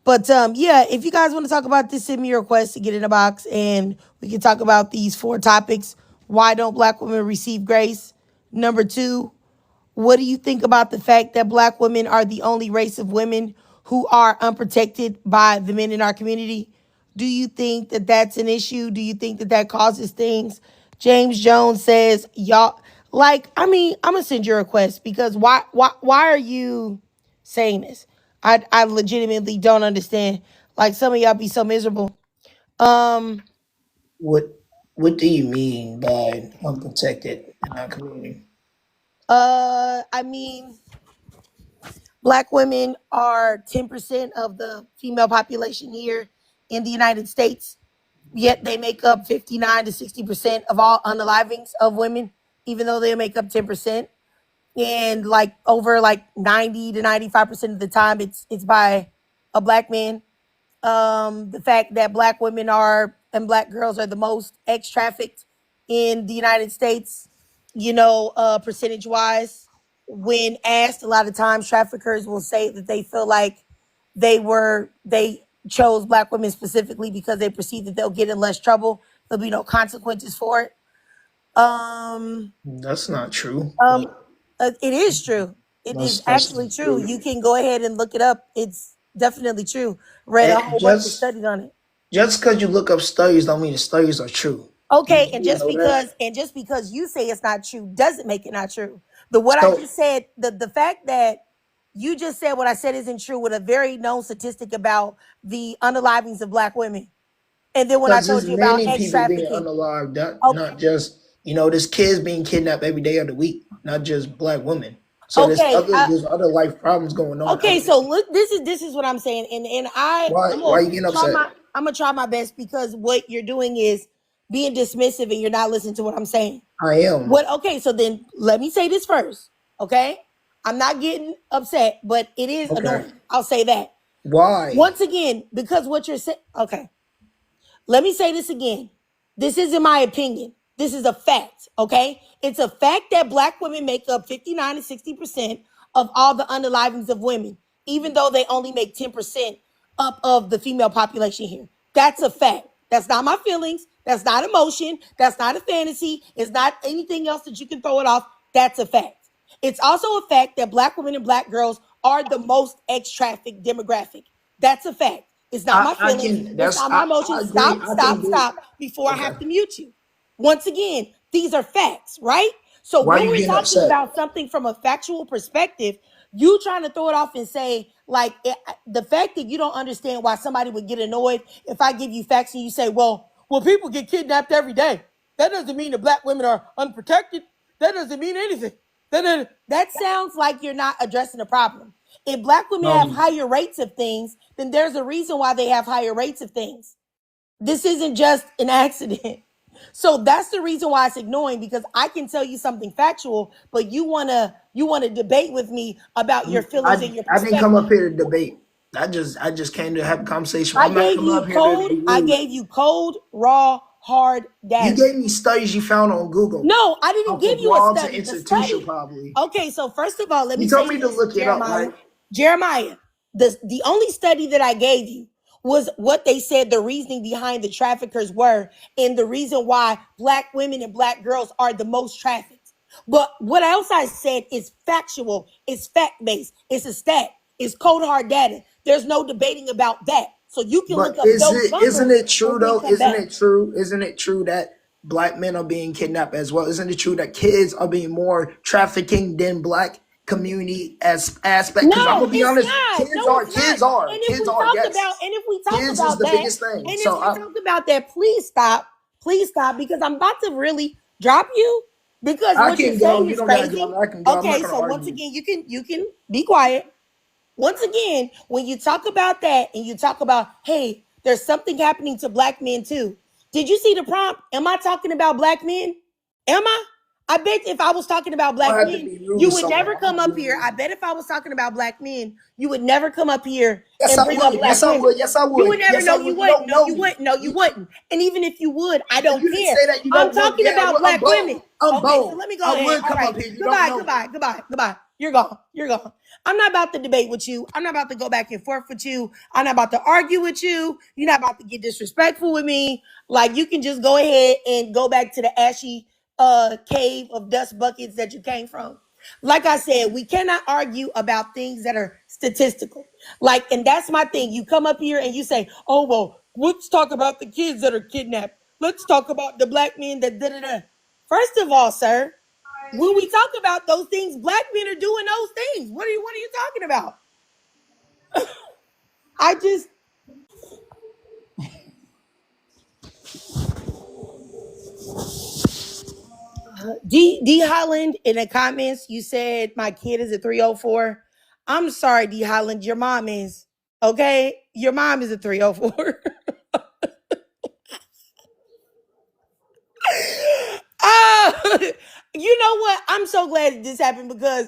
But yeah, if you guys want to talk about this, send me your request to get in the box and we can talk about these 4 topics. Why don't black women receive grace? Number 2, what do you think about the fact that black women are the only race of women who are unprotected by the men in our community? Do you think that that's an issue? Do you think that that causes things? James Jones says, y'all, like, I mean, I'm gonna send you a request because why are you saying this? I legitimately don't understand. Like, some of y'all be so miserable. Um, What What do you mean by unprotected in our community? I mean, black women are 10% of the female population here in the United States, yet they make up 59 to 60% of all unalivings of women, even though they make up 10%. And like over like 90 to 95% of the time it's by a black man. The fact that black women are and black girls are the most ex trafficked in the United States, percentage wise, when asked, a lot of times traffickers will say that they feel like they chose black women specifically because they perceive that they'll get in less trouble. There'll be no consequences for it. Um, That's not true, um, but it is true. It is that's actually not true. true. You can go ahead and look it up. It's definitely true. Read a And whole bunch of studies on it. just because you look up studies don't mean the studies are true. Okay, and You know that. just because you say it's not true doesn't make it not true. The what I So just said, the fact that you just said what I said isn't true with a very known statistic about the unalivings of black women. And then when I because told there's you about many ex people being trafficking. unalive, Okay, not just there's kids being kidnapped every day of the week, not just black women. So okay, there's other life problems going on okay. other So than look, this is what I'm saying, and why are you getting upset? I'm gonna try my best because what you're doing is being dismissive and you're not listening to what I'm saying. I am. What? Okay, so then let me say this first. Okay, I'm not getting upset, but it is Okay. annoying. I'll say that Why? once again because what you're saying. Okay, let me say this again. This isn't my opinion. This is a fact. Okay, it's a fact that black women make up 59 to 60% of all the unalivings of women, even though they only make 10% up of the female population here. That's a fact. That's not my feelings. That's not emotion. That's not a fantasy. It's not anything else that you can throw it off. That's a fact. It's also a fact that black women and black girls are the most ex-trafficked demographic. That's a fact. It's not my I feelings. can It's that's not my I emotions. agree. Stop, I can stop, agree. stop before I Okay. have to mute you. Once again, these are facts, right? So Why are when you we're getting talking upset? about something from a factual perspective, you trying to throw it off and say, like, the fact that you don't understand why somebody would get annoyed if I give you facts and you say, well, people get kidnapped every day. That doesn't mean that black women are unprotected. That doesn't mean anything. That sounds like you're not addressing the problem. If black women have Um higher rates of things, then there's a reason why they have higher rates of things. This isn't just an accident. So that's the reason why it's ignoring because I can tell you something factual, but you wanna debate with me about your feelings and your I didn't come up perspective. here to debate. I just came to have a conversation. I I'm not gave coming you up here to cold, be I rude. gave you cold, raw, hard You data. gave me studies you found on Google No, I didn't off give of you a blogs and study. The institution study. probably. Okay, so first of all, let You me told say me to this, look it up, Jeremiah. right? Jeremiah, the only study that I gave you was what they said the reasoning behind the traffickers were and the reason why black women and black girls are the most trafficked. But what else I said is factual, it's fact-based, it's a stat, it's cold hard data. There's no debating about that. So you can But look up those isn't numbers it true and then though? come Isn't back. it true? Isn't it true that black men are being kidnapped as well? Isn't it true that kids are being more trafficking than black community as aspect? Because I'm No, gonna be it's honest, not. No, it's not. kids are, yes. And if we talk Kids is about the that, biggest thing. and if So we talk about that, please stop, because I'm about to really drop you because I what you're can go. saying You is don't gotta go. crazy. I can go. I'm not Okay, gonna so once argue. again, you can be quiet. Once again, when you talk about that and you talk about, hey, there's something happening to black men too. Did you see the prompt? Am I talking about black men? Am I? I bet if I was talking about I black have to men, be rude you to would someone. never I'm come not up being here. I rude. bet if I was talking about black men, you would never come up here Yes, and I bring up would. black Yes, I women. would. Yes, I You would would. never Yes, I know you would. You wouldn't. don't No, know you me. wouldn't. No, you wouldn't. And even if you would, I If don't you didn't care. say that, you I'm don't know me. talking Yeah, about black I'm bold. women. I'm Okay, so bold. let me go I ahead. would All come right. up here. You don't Goodbye, know me. goodbye, goodbye, goodbye. You're gone. You're gone. I'm not about to debate with you. I'm not about to go back and forth with you. I'm not about to argue with you. You're not about to get disrespectful with me. Like, you can just go ahead and go back to the ashy cave of dust buckets that you came from. Like I said, we cannot argue about things that are statistical. Like, and that's my thing. You come up here and you say, oh, well, let's talk about the kids that are kidnapped. Let's talk about the black men that da da da. First of all, sir, when we talk about those things, black men are doing those things. What are you talking about? I just D Holland in the comments, you said my kid is a 304. I'm sorry, D Holland, your mom is. Okay? Your mom is a 304. You know what? I'm so glad that this happened because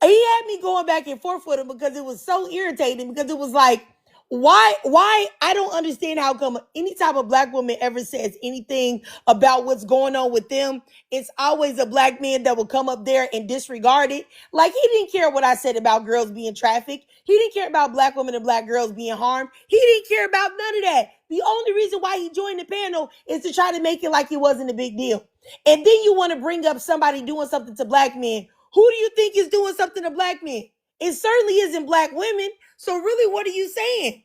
he had me going back and forth with him because it was so irritating because it was like, why I don't understand how come anytime a black woman ever says anything about what's going on with them, it's always a black man that will come up there and disregard it. Like, he didn't care what I said about girls being trafficked. He didn't care about black women and black girls being harmed. He didn't care about none of that. The only reason why he joined the panel is to try to make it like it wasn't a big deal. And then you want to bring up somebody doing something to black men. Who do you think is doing something to black men? It certainly isn't black women. So really, what are you saying?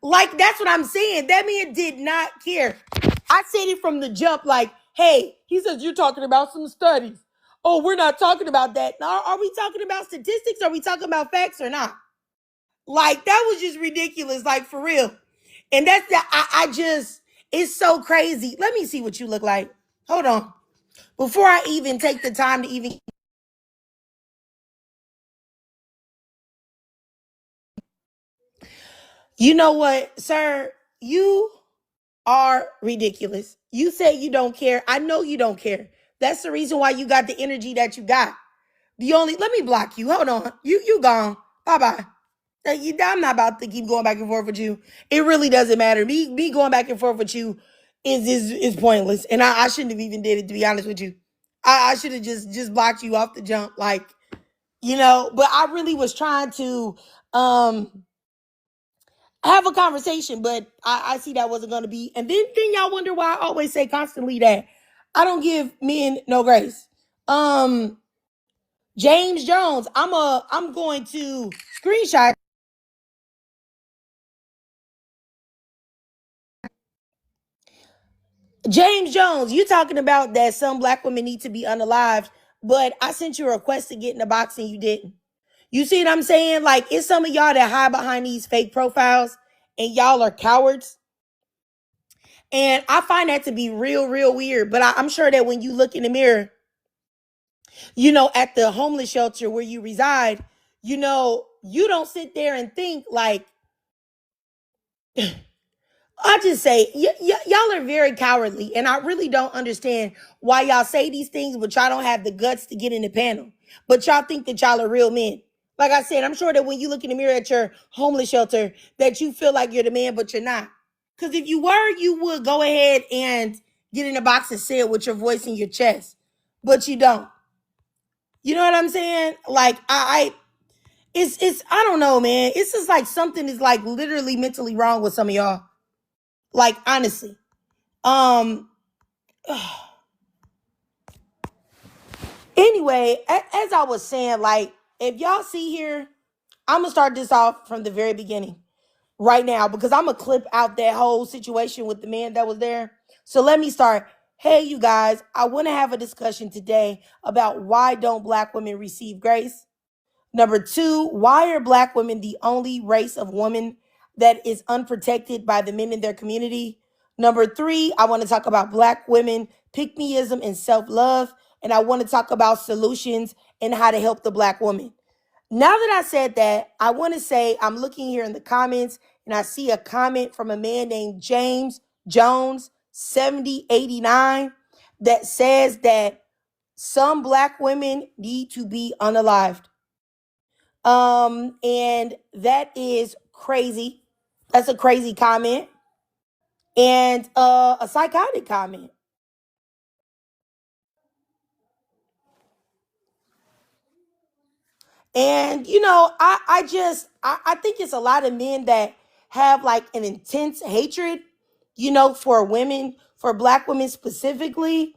Like, that's what I'm saying. That man did not care. I said it from the jump, like, hey, he says, you're talking about some studies. Oh, we're not talking about that. Now, are we talking about statistics? Are we talking about facts or not? Like, that was just ridiculous, like, for real. And that's the, I just, it's so crazy. Let me see what you look like. Hold on. Before I even take the time to even, you know what, sir? You are ridiculous. You say you don't care. I know you don't care. That's the reason why you got the energy that you got. Let me block you. Hold on. You gone. Bye-bye. I'm not about to keep going back and forth with you. It really doesn't matter. Me going back and forth with you is pointless. And I shouldn't have even did it, to be honest with you. I should have just blocked you off the jump. Like, but I really was trying to have a conversation, but I see that wasn't gonna be. And then y'all wonder why I always say constantly that I don't give men no grace. James Jones, I'm going to screenshot. James Jones, you talking about that some black women need to be unalived, but I sent you a request to get in the box and you didn't. You see what I'm saying? Like, it's some of y'all that hide behind these fake profiles and y'all are cowards. And I find that to be real, real weird. But I'm sure that when you look in the mirror, at the homeless shelter where you reside, you don't sit there and think like, I just say, y'all are very cowardly. And I really don't understand why y'all say these things, but y'all don't have the guts to get in the panel. But y'all think that y'all are real men. Like I said, I'm sure that when you look in the mirror at your homeless shelter, that you feel like you're the man, but you're not. Because if you were, you would go ahead and get in the box and say it with your voice in your chest. But you don't. You know what I'm saying? Like, it's I don't know, man. It's just like something is like literally mentally wrong with some of y'all. Like, honestly. Um anyway, as I was saying, like, if y'all see here, I'm gonna start this off from the very beginning right now because I'm gonna clip out that whole situation with the man that was there. So let me start. Hey, you guys, I want to have a discussion today about why don't black women receive grace. Number two, why are black women the only race of women that is unprotected by the men in their community? Number three, I want to talk about black women, pick-meism, and self-love. And I want to talk about solutions and how to help the black woman. Now that I said that, I want to say I'm looking here in the comments and I see a comment from a man named James Jones, 7089, that says that some black women need to be unalived. And that is crazy. That's a crazy comment and a psychotic comment. And I think it's a lot of men that have like an intense hatred, for women, for black women specifically.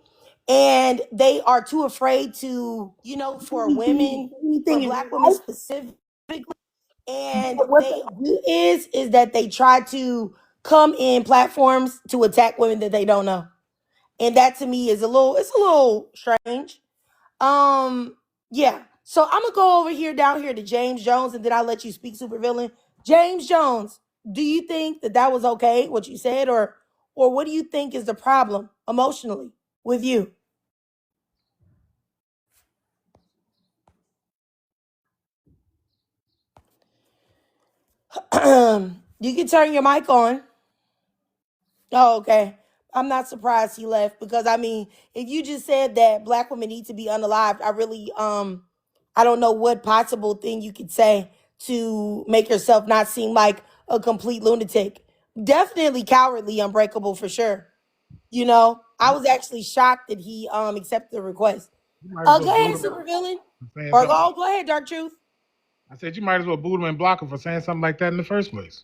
And they are too afraid to, for women, for Anything in black women life, specifically. And but what they do is that they try to come in platforms to attack women that they don't know. And that to me is it's a little strange. um, yeah. So I'm gonna go over here down here to James Jones, and then I'll let you speak, supervillain. James Jones, do you think that that was okay what you said, or what do you think is the problem emotionally with you? You can turn your mic on. Oh, okay. I'm not surprised he left because I mean, if you just said that black women need to be unalived, I don't know what possible thing you could say to make yourself not seem like a complete lunatic. Definitely cowardly, unbreakable for sure. I was actually shocked that he accepted the request. You might as well Go boot ahead, him supervillain. for saying Or something. go ahead, Dark Truth. I said you might as well boot him and block him for saying something like that in the first place.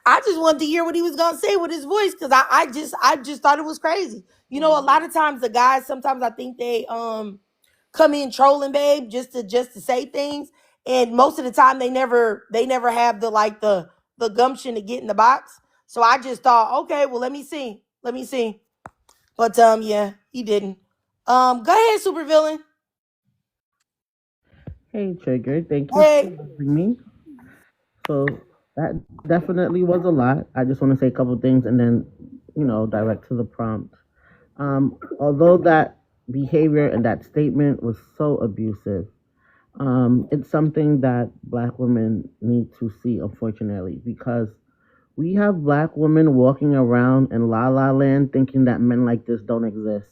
I just wanted to hear what he was gonna say with his voice because I just thought it was crazy. A lot of times the guys sometimes I think they come in trolling, babe, just to say things, and most of the time they never have the gumption to get in the box. So I just thought, okay, well let me see, but yeah, he didn't. Go ahead, supervillain. Hey, Trigger, thank you for Hey. having me. So that definitely was a lot. I just want to say a couple things and then, direct to the prompt. Although that behavior and that statement was so abusive, it's something that black women need to see, unfortunately, because we have black women walking around in la la land thinking that men like this don't exist.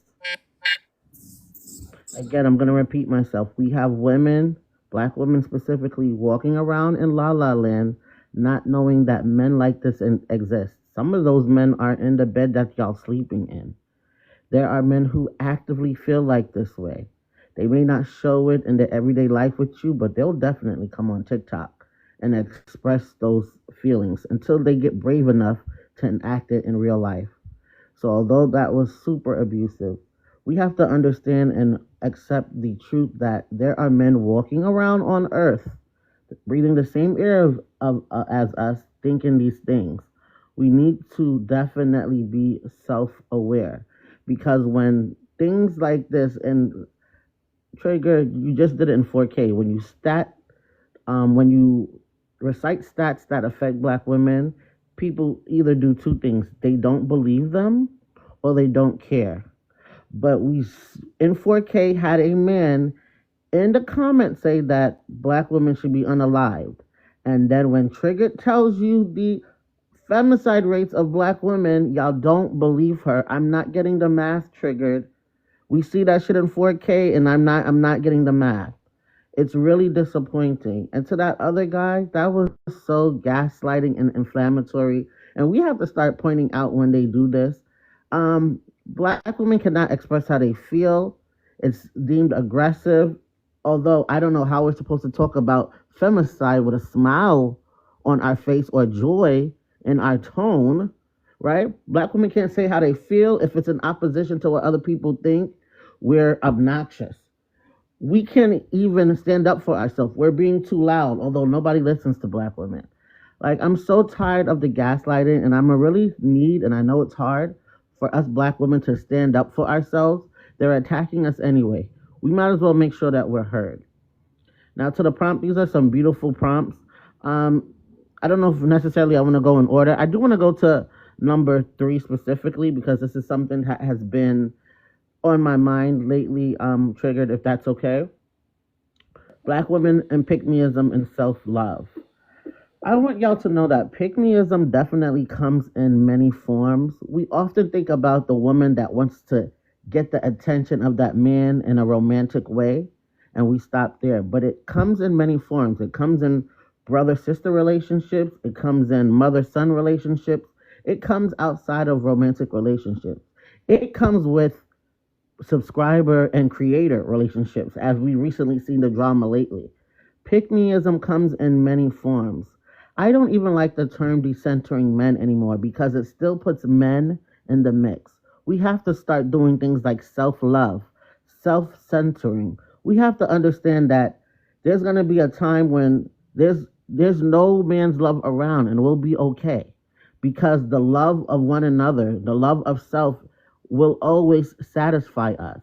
Again, I'm going to repeat myself. We have women, black women specifically, walking around in la la land, not knowing that men like this exist. Some of those men are in the bed that y'all sleeping in. There are men who actively feel like this way. They may not show it in their everyday life with you, but they'll definitely come on TikTok and express those feelings until they get brave enough to enact it in real life. So although that was super abusive, we have to understand and accept the truth that there are men walking around on earth, breathing the same air as us, thinking these things. We need to definitely be self-aware because when things like this and Trigger, you just did it in 4K. When you recite stats that affect black women, people either do two things: they don't believe them, or they don't care. But we in 4K had a man in the comments say that black women should be unalived. And then when Trigger tells you the femicide rates of black women, y'all don't believe her. I'm not getting the math triggered. We see that shit in 4K and I'm not getting the math. It's really disappointing. And to that other guy, that was so gaslighting and inflammatory. And we have to start pointing out when they do this. Black women cannot express how they feel. It's deemed aggressive. Although I don't know how we're supposed to talk about femicide with a smile on our face or joy in our tone, right? Black women can't say how they feel if it's in opposition to what other people think. We're obnoxious. We can't even stand up for ourselves. We're being too loud, although nobody listens to black women. Like, I'm so tired of the gaslighting, and I'm a really need, and I know it's hard, for us black women to stand up for ourselves. They're attacking us anyway. We might as well make sure that we're heard. Now, to the prompt, these are some beautiful prompts. I don't know if necessarily I want to go in order. I do want to go to number 3 specifically because this is something that has been on my mind lately, Triggered, if that's okay. Black women and pick-meism and self-love. I want y'all to know that pick-meism definitely comes in many forms. We often think about the woman that wants to get the attention of that man in a romantic way, and we stop there. But it comes in many forms. It comes in brother-sister relationships. It comes in mother-son relationships. It comes outside of romantic relationships. It comes with subscriber and creator relationships, as we recently seen the drama lately. Pick-meism comes in many forms. I don't even like the term decentering men anymore because it still puts men in the mix. We have to start doing things like self-love, self-centering. We have to understand that there's going to be a time when there's no man's love around and we'll be okay because the love of one another, the love of self will always satisfy us.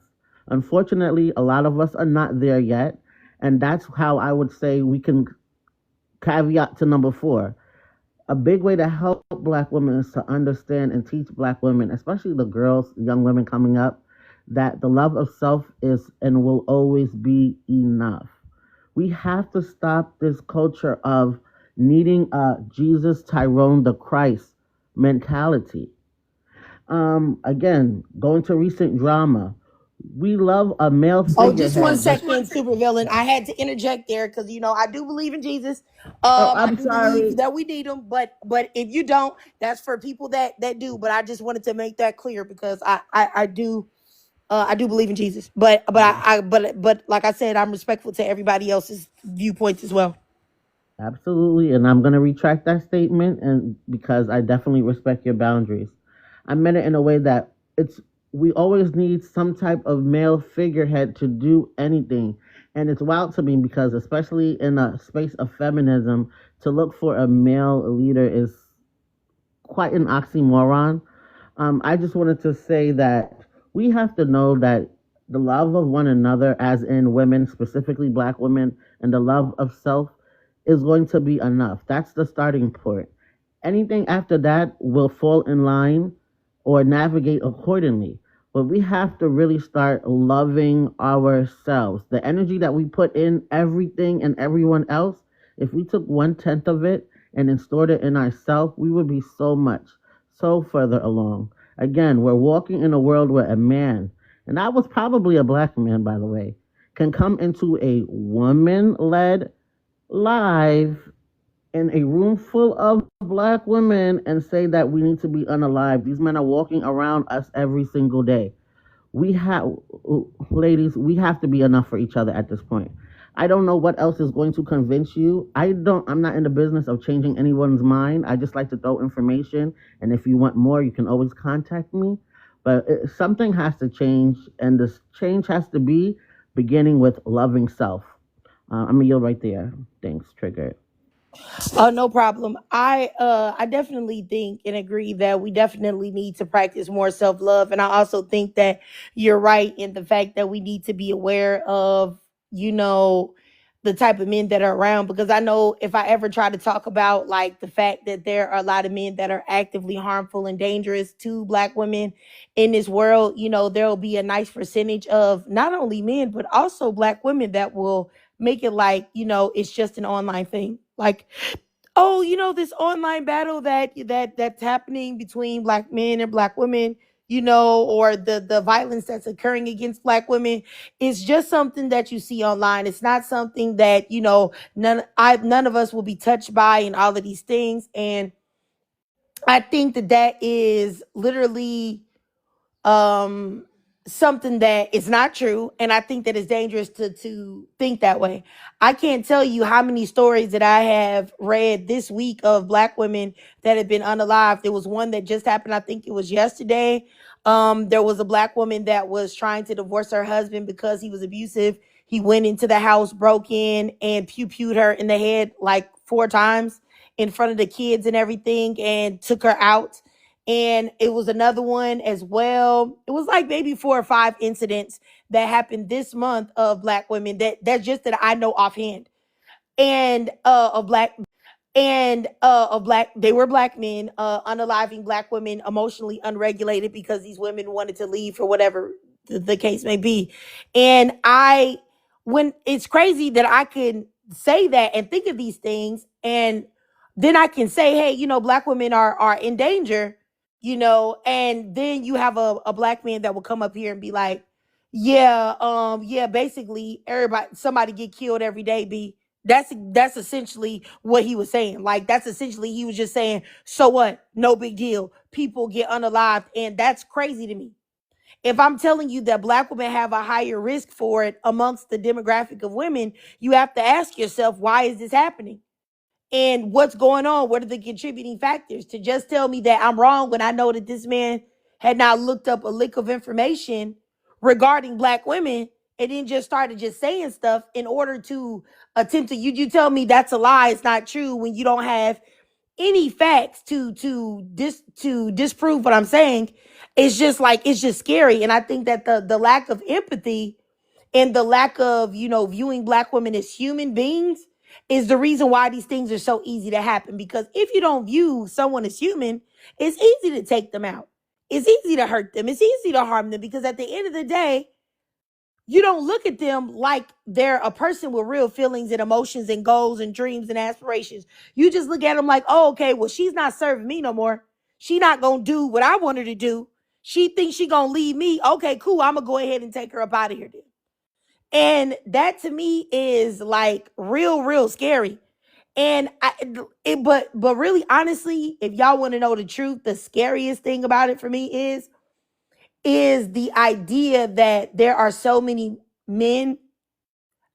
Unfortunately, a lot of us are not there yet, and that's how I would say we can caveat to number 4. A big way to help black women is to understand and teach black women, especially the girls, young women coming up, that the love of self is and will always be enough. We have to stop this culture of needing a Jesus Tyrone the Christ mentality. Again, going to recent drama, we love a male Oh, just one figurehead. second, supervillain. I had to interject there because I do believe in Jesus. Oh, I I'm do believe sorry. that we need him, but if you don't, that's for people that do. But I just wanted to make that clear because I do believe in Jesus. But like I said, I'm respectful to everybody else's viewpoints as well. Absolutely, and I'm gonna retract that statement, and because I definitely respect your boundaries. I meant it in a way that it's we always need some type of male figurehead to do anything, and it's wild to me because especially in a space of feminism, to look for a male leader is quite an oxymoron. I just wanted to say that we have to know that the love of one another, as in women, specifically black women, and the love of self is going to be enough. That's the starting point. Anything after that will fall in line or navigate accordingly. But we have to really start loving ourselves. The energy that we put in everything and everyone else, if we took 1/10 of it and installed it in ourselves, we would be so further along. Again, we're walking in a world where a man, and I was probably a black man, by the way, can come into a woman led live in a room full of black women and say that we need to be unalive. These men are walking around us every single day. We have, ladies, we have to be enough for each other at this point. I don't know what else is going to convince you. I'm not in the business of changing anyone's mind. I just like to throw information. And if you want more, you can always contact me. But something has to change. And this change has to be beginning with loving self. I'm going to yield right there. Thanks, Triggered. Oh, no problem. I definitely think and agree that we definitely need to practice more self-love. And I also think that you're right in the fact that we need to be aware of, the type of men that are around. Because I know if I ever try to talk about like the fact that there are a lot of men that are actively harmful and dangerous to black women in this world, there will be a nice percentage of not only men, but also black women that will make it like, it's just an online thing. Like, oh, this online battle that's happening between black men and black women, or the violence that's occurring against black women is just something that you see online. It's not something that, none of us will be touched by and all of these things. And I think that is literally um something that is not true, and I think that it's dangerous to think that way. I can't tell you how many stories that I have read this week of black women that have been unalived. There was one that just happened, I think it was yesterday. There was a black woman that was trying to divorce her husband because he was abusive. He went into the house, broke in, and pewed her in the head like 4 times in front of the kids and everything, and took her out. And it was another one as well. It was like maybe 4 or 5 incidents that happened this month of black women that's just that I know offhand. And of black they were black men unaliving black women, emotionally unregulated because these women wanted to leave for whatever the case may be. And when it's crazy that I can say that and think of these things, and then I can say, hey, black women are in danger, and then you have a black man that will come up here and be like, yeah, basically somebody get killed every day. That's essentially what he was saying. Like, that's essentially, he was just saying, so what? No big deal. People get unalived, and that's crazy to me. If I'm telling you that black women have a higher risk for it amongst the demographic of women, you have to ask yourself, why is this happening? And what's going on? What are the contributing factors? To just tell me that I'm wrong when I know that this man had not looked up a lick of information regarding black women and then just started just saying stuff in order to attempt to you tell me that's a lie, it's not true, when you don't have any facts to disprove what I'm saying. It's just like, it's just scary. And I think that the lack of empathy and the lack of, viewing black women as human beings is the reason why these things are so easy to happen. Because if you don't view someone as human, it's easy to take them out. It's easy to hurt them. It's easy to harm them, because at the end of the day, you don't look at them like they're a person with real feelings and emotions and goals and dreams and aspirations. You just look at them like, oh, okay, well, she's not serving me no more. She not going to do what I want her to do. She thinks she going to leave me. Okay, cool. I'm going to go ahead and take her up out of here then. And that to me is like real scary. And but really, honestly, if y'all want to know the truth, the scariest thing about it for me is the idea that there are so many men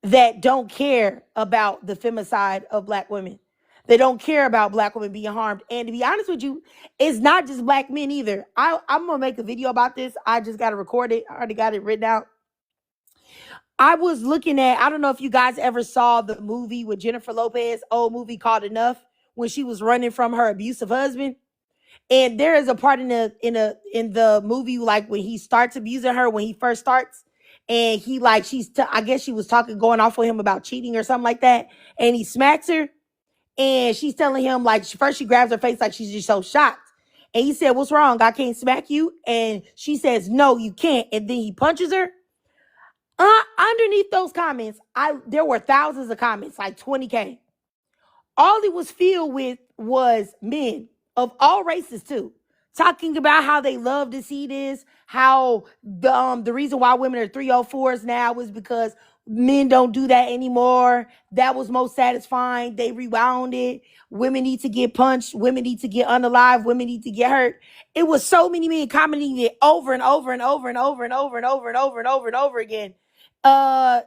that don't care about the femicide of black women. They don't care about black women being harmed. And to be honest with you, it's not just black men either. I'm going to make a video about this. I just got to record it. I already got it written out. I was looking at, I don't know if you guys ever saw the movie with Jennifer Lopez, old movie called Enough, when she was running from her abusive husband. And there is a part in the movie, like when he starts abusing her, when he first starts, and he like, I guess she was going off with him about cheating or something like that. And he smacks her, and she's telling him, like, first she grabs her face like she's just so shocked. And he said, "What's wrong? I can't smack you." And she says, "No, you can't." And then he punches her. Underneath those comments, there were thousands of comments, like 20K. All it was filled with was men of all races too, talking about how they love to see this, how the reason why women are 304s now is because men don't do that anymore. That was most satisfying. They rewound it. Women need to get punched. Women need to get unalive. Women need to get hurt. It was so many men commenting it over and over and over and over and over and over and over and over and over again.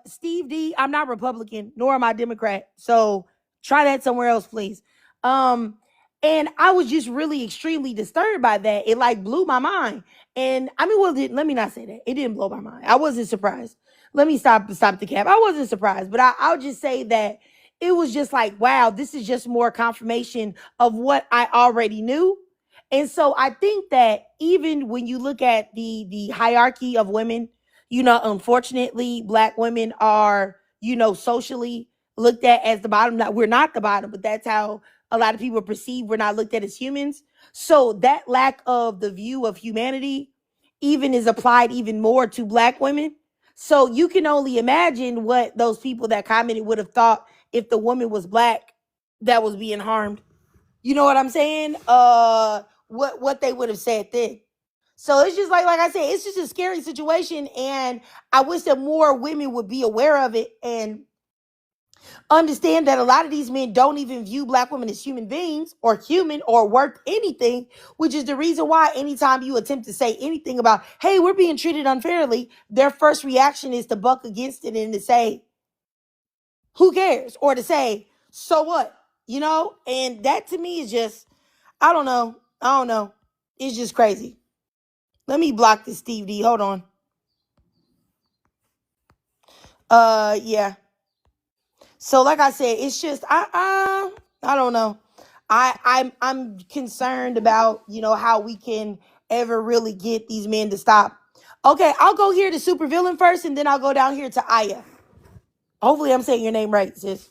Steve D, I'm not Republican, nor am I Democrat. So try that somewhere else, please. And I was just really extremely disturbed by that. It like blew my mind. And I mean, let me not say that. It didn't blow my mind. I wasn't surprised. Let me stop the cap. I wasn't surprised, but I'll just say that it was just like, wow, this is just more confirmation of what I already knew. And so I think that even when you look at the hierarchy of women, unfortunately, black women are, socially looked at as the bottom. Now, we're not the bottom, but that's how a lot of people perceive we're not looked at as humans. So that lack of the view of humanity even is applied even more to black women. So you can only imagine what those people that commented would have thought if the woman was black that was being harmed. You know what I'm saying? What they would have said then. So it's just like I said, it's just a scary situation. And I wish that more women would be aware of it and understand that a lot of these men don't even view black women as human beings or human or worth anything, which is the reason why anytime you attempt to say anything about, hey, we're being treated unfairly, their first reaction is to buck against it and to say, who cares? Or to say, so what? And that to me is just, I don't know. It's just crazy. Let me block this Steve D. Hold on. Yeah. So like I said, it's just I don't know. I'm concerned about, how we can ever really get these men to stop. Okay, I'll go here to Supervillain first, and then I'll go down here to Aya. Hopefully I'm saying your name right, sis.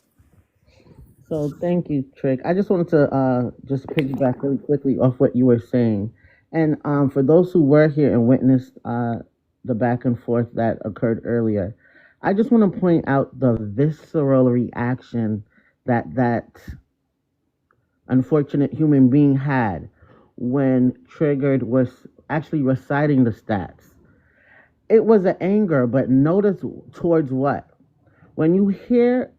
So thank you, Trick. I just wanted to just piggyback really quickly off what you were saying. And for those who were here and witnessed the back and forth that occurred earlier, I just want to point out the visceral reaction that unfortunate human being had when Triggered was actually reciting the stats. It was an anger, but notice towards what? When you hear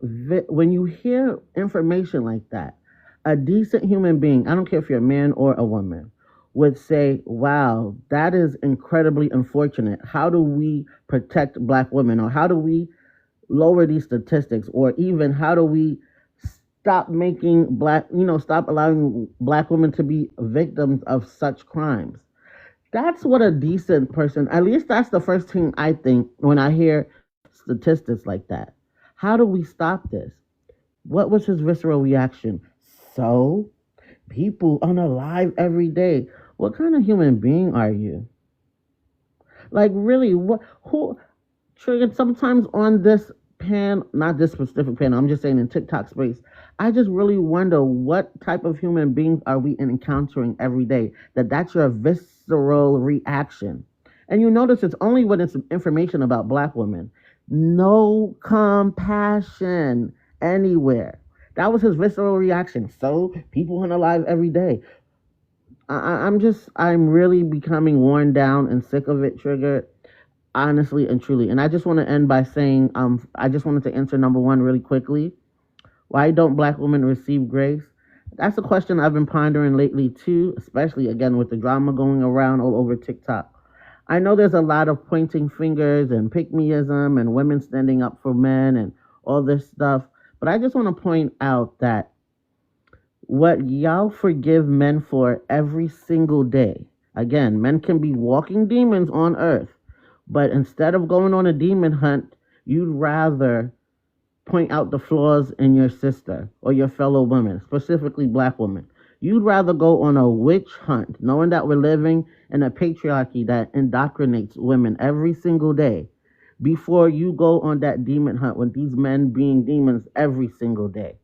information like that, a decent human being, I don't care if you're a man or a woman, would say, wow, that is incredibly unfortunate. How do we protect black women? Or how do we lower these statistics? Or even how do we stop making stop allowing black women to be victims of such crimes? That's what a decent person, at least that's the first thing I think when I hear statistics like that. How do we stop this? What was his visceral reaction? So, people unalive every day. What kind of human being are you? Like, really, what, who triggered sometimes on this not this specific panel, I'm just saying in TikTok space, I just really wonder what type of human beings are we encountering every day that's your visceral reaction. And you notice it's only when it's information about black women. No compassion anywhere. That was his visceral reaction. So people unalive every day. I'm really becoming worn down and sick of it, triggered, honestly and truly. And I just want to end by saying, I just wanted to answer number one really quickly. Why don't black women receive grace? That's a question I've been pondering lately too, especially again with the drama going around all over TikTok. I know there's a lot of pointing fingers and pick-meism and women standing up for men and all this stuff, but I just want to point out that what y'all forgive men for every single day. Again, men can be walking demons on earth, but instead of going on a demon hunt, you'd rather point out the flaws in your sister or your fellow women, specifically black women. You'd rather go on a witch hunt, knowing that we're living in a patriarchy that indoctrinates women every single day, before you go on that demon hunt with these men being demons every single day.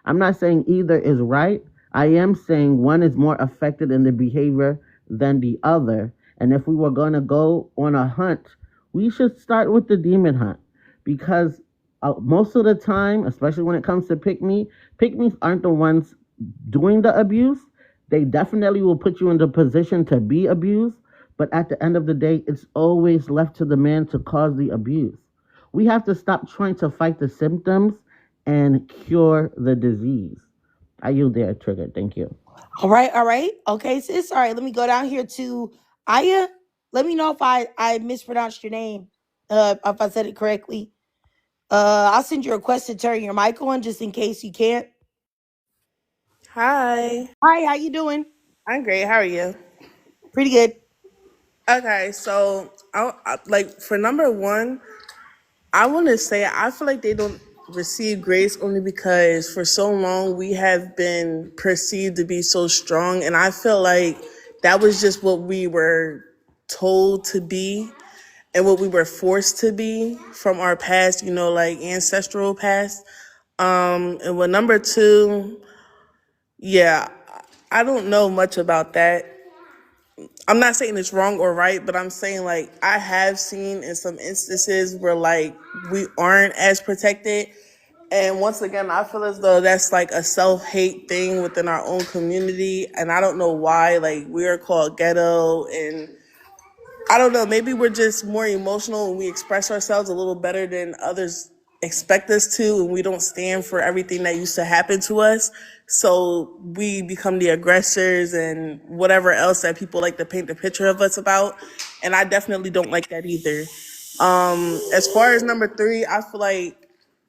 I'm not saying either is right. I am saying one is more affected in the behavior than the other. And if we were going to go on a hunt, we should start with the demon hunt. Because most of the time, especially when it comes to pick-me's aren't the ones doing the abuse. They definitely will put you in the position to be abused. But at the end of the day, it's always left to the man to cause the abuse. We have to stop trying to fight the symptoms and cure the disease. I yield there, Triggered. Thank you. All right. Okay, sis. All right, let me go down here to Aya. Let me know if I mispronounced your name, if I said it correctly. I'll send you a request to turn your mic on just in case you can't. Hi. Hi, how you doing? I'm great. How are you? Pretty good. Okay, so like for number one, I want to say I feel like they don't receive grace only because for so long we have been perceived to be so strong, and I feel like that was just what we were told to be and what we were forced to be from our past, like ancestral past. And with number two, yeah, I don't know much about that. I'm not saying it's wrong or right, but I'm saying like I have seen in some instances where like we aren't as protected. And once again, I feel as though that's like a self-hate thing within our own community. And I don't know why, like we are called ghetto, and I don't know, maybe we're just more emotional and we express ourselves a little better than others expect us to, and we don't stand for everything that used to happen to us. So we become the aggressors and whatever else that people like to paint the picture of us about. And I definitely don't like that either. As far as number three, I feel like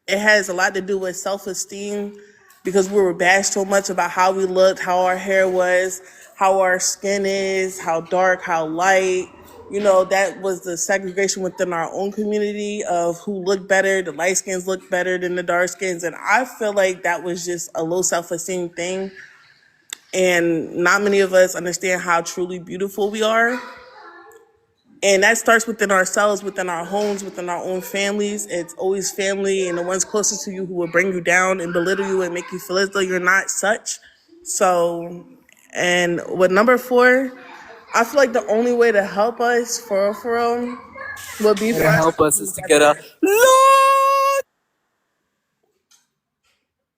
it has a lot to do with self-esteem because we were bashed so much about how we looked, how our hair was, how our skin is, how dark, how light. That was the segregation within our own community of who looked better. The light skins looked better than the dark skins. And I feel like that was just a low self-esteem thing. And not many of us understand how truly beautiful we are. And that starts within ourselves, within our homes, within our own families. It's always family and the ones closest to you who will bring you down and belittle you and make you feel as though you're not such. So, and with number four, I feel like the only way to help us, for real, would be for To us help to us come is to get a together. Lord.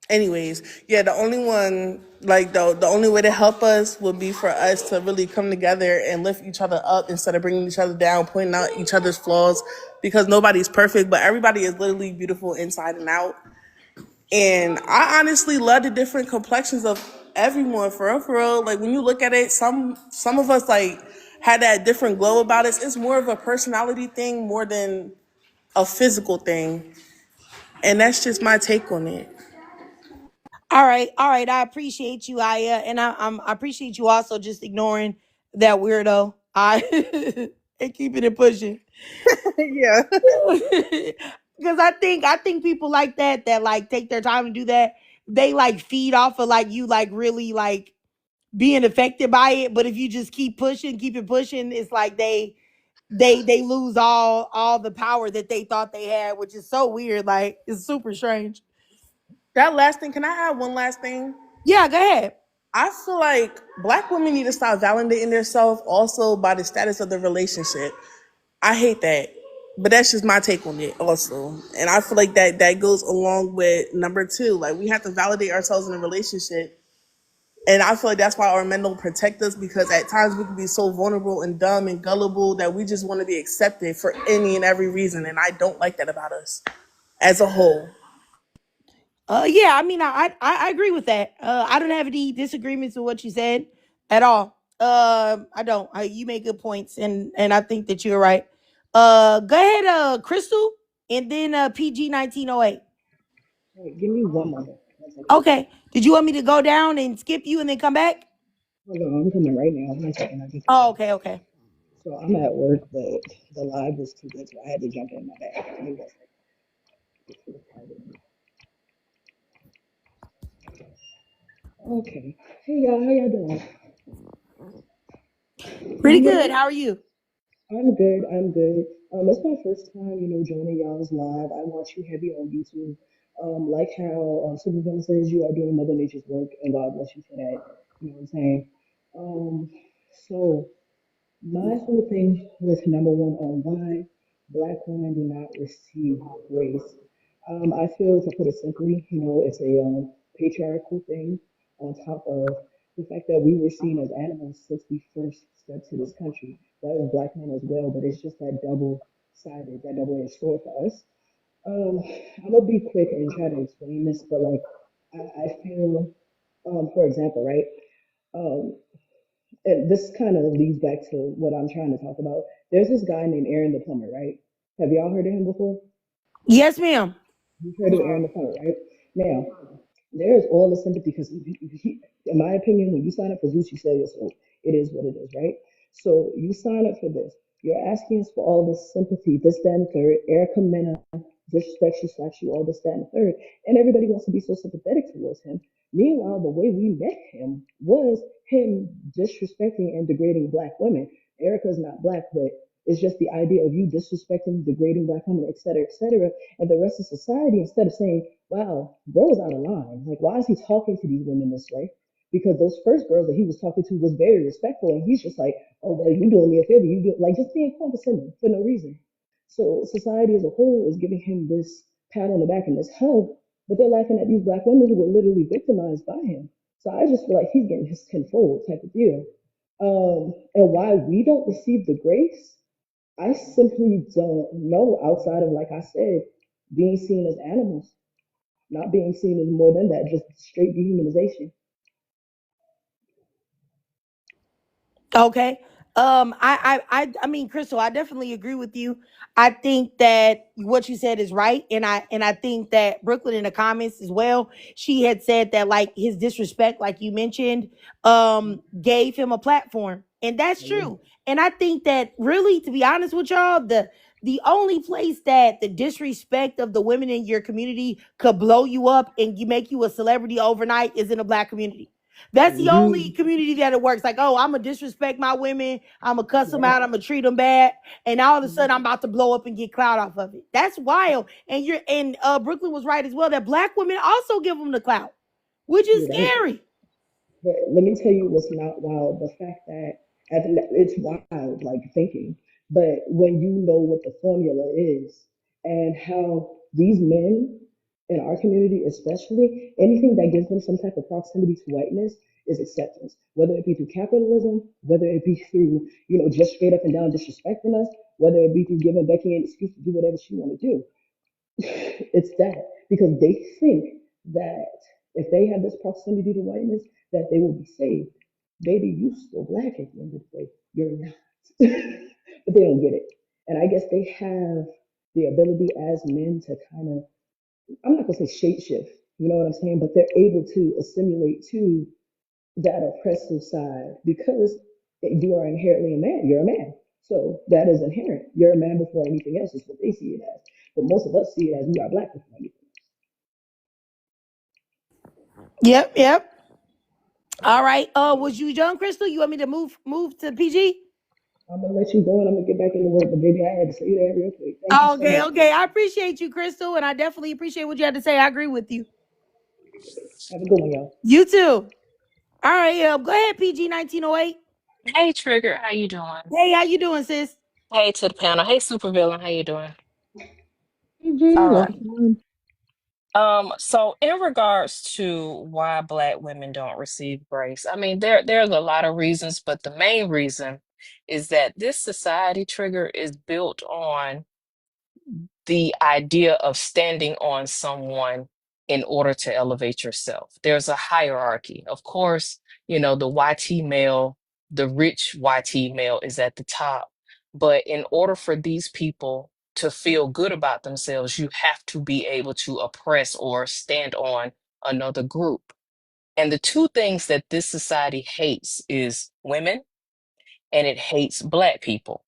Anyways, yeah, the only one, like the only way to help us would be for us to really come together and lift each other up instead of bringing each other down, pointing out each other's flaws, because nobody's perfect, but everybody is literally beautiful inside and out. And I honestly love the different complexions of everyone for real, for real. Like when you look at it, some of us like had that different glow about us. It's more of a personality thing more than a physical thing, and that's just my take on it. all right. I appreciate you, Aya, and I appreciate you also just ignoring that weirdo. I and keeping it pushing. Yeah. Because I think people like that like take their time to do that. They like feed off of like you like really like being affected by it. But if you just keep it pushing, it's like they lose all the power that they thought they had, which is so weird. Like it's super strange. That last thing, can I add one last thing? Yeah, go ahead. I feel like black women need to stop validating themselves also by the status of the relationship. I hate that. But that's just my take on it also. And I feel like that goes along with number two. Like we have to validate ourselves in a relationship. And I feel like that's why our men don't protect us because at times we can be so vulnerable and dumb and gullible that we just want to be accepted for any and every reason. And I don't like that about us as a whole. Yeah, I mean, I agree with that. I don't have any disagreements with what you said at all. I don't. You make good points, and I think that you're right. Go ahead, Crystal, and then PG 1908. Wait, give me one moment. One second. Okay. Did you want me to go down and skip you and then come back? Hold on, I'm coming right now. One second, I just got Oh, back. okay, okay. So I'm at work, but the live was too good, so I had to jump in my bag. Give me one second. Okay. Hey y'all, how y'all doing? Can Pretty you hear good. me? How are you? I'm good. I'm good. It's my first time, joining y'all's live. I watch you heavy on YouTube. Like how Supervillain says you are doing Mother Nature's work, and God bless you for that. You know what I'm saying? Um, so my whole thing was number one on why black women do not receive grace. I feel, to put it simply, it's a patriarchal thing on top of the fact that we were seen as animals since we first stepped to this country. That was black men as well, but it's just that double-sided, that double-edged sword for us. Um, I'm gonna be quick and try to explain this, but like I feel, for example, right? Um, and this kind of leads back to what I'm trying to talk about. There's this guy named Aaron the plumber, right? Have y'all heard of him before? Yes, ma'am. You've heard of Aaron the plumber, right? Now, there's all the sympathy because, in my opinion, when you sign up for Zeus, you sell your soul. It is what it is, right? So you sign up for this. You're asking us for all this sympathy, this, that, and the third. Erica Mena disrespects you, slaps you, all this, that, and the third. And everybody wants to be so sympathetic towards him. Meanwhile, the way we met him was him disrespecting and degrading black women. Erica's not black, but it's just the idea of you disrespecting, degrading black women, et cetera, et cetera. And the rest of society, instead of saying, wow, bro is out of line. Like, why is he talking to these women this way? Because those first girls that he was talking to was very respectful, and he's just like, oh, well, you doing me a favor. You do like just being condescending for no reason. So society as a whole is giving him this pat on the back and this hug, but they're laughing at these black women who were literally victimized by him. So I just feel like he's getting his tenfold type of deal. And why we don't receive the grace, I simply don't know outside of, like I said, being seen as animals, not being seen as more than that, just straight dehumanization. Okay. I mean, Crystal, I definitely agree with you. I think that what you said is right, and I think that Brooklyn in the comments as well. She had said that like his disrespect, like you mentioned, gave him a platform, and that's true. And I think that really, to be honest with y'all, the only place that the disrespect of the women in your community could blow you up and you make you a celebrity overnight is in the black community. That's the only Mm-hmm. community that it works. Like, oh, I'm gonna disrespect my women. I'm gonna cuss them Right. out. I'm gonna treat them bad, and all of a Mhm. sudden, I'm about to blow up and get clout off of it. That's wild. And Brooklyn was right as well that black women also give them the clout, which is You're right. scary. But let me tell you what's not wild. The fact that it's wild, like thinking. But when you know what the formula is and how these men in our community, especially, anything that gives them some type of proximity to whiteness is acceptance. Whether it be through capitalism, whether it be through, just straight up and down disrespecting us, whether it be through giving Becky an excuse to do whatever she want to do. It's that because they think that if they have this proximity to whiteness, that they will be saved. Baby, you still black at the end of the day. You're not. But they don't get it. And I guess they have the ability as men to kind of, I'm not gonna say shape shift, you know what I'm saying? But they're able to assimilate to that oppressive side because you are inherently a man. You're a man. So that is inherent. You're a man before anything else is what they see it as. But most of us see it as we are black before anything. Yep, yep. All right. Was you done, Crystal? You want me to move to PG? I'm gonna let you go and I'm gonna get back into work. But baby, I had to say that real quick. Thank you so Okay, much. okay. I appreciate you, Crystal, and I definitely appreciate what you had to say. I agree with you. Have a good one, y'all. You too. All right. Go ahead, PG 1908. Hey Trigger, how you doing? Hey, how you doing, sis? Hey to the panel. Hey Supervillain, how you doing? PG, All right. welcome. So in regards to why Black women don't receive grace, I mean there's a lot of reasons, but the main reason is that this society Trigger is built on the idea of standing on someone in order to elevate yourself. There's a hierarchy. Of course, you know, the YT male, the rich YT male is at the top. But in order for these people to feel good about themselves, you have to be able to oppress or stand on another group. And the two things that this society hates is women and it hates Black people.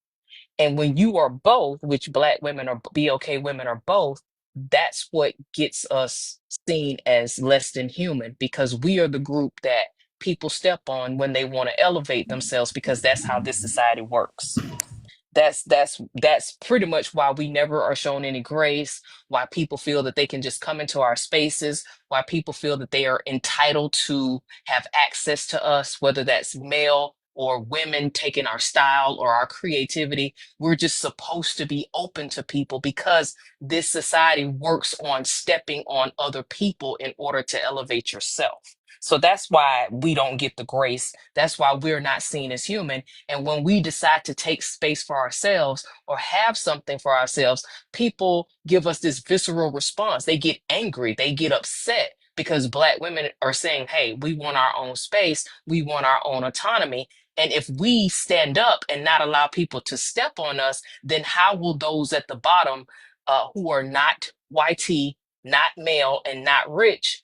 And when you are both, which Black women or BOK women are both, that's what gets us seen as less than human because we are the group that people step on when they want to elevate themselves because that's how this society works. That's pretty much why we never are shown any grace, why people feel that they can just come into our spaces, why people feel that they are entitled to have access to us, whether that's male or women taking our style or our creativity. We're just supposed to be open to people because this society works on stepping on other people in order to elevate yourself. So that's why we don't get the grace. That's why we're not seen as human. And when we decide to take space for ourselves or have something for ourselves, people give us this visceral response. They get angry, they get upset because Black women are saying, hey, we want our own space, we want our own autonomy. And if we stand up and not allow people to step on us, then how will those at the bottom who are not YT, not male, and not rich,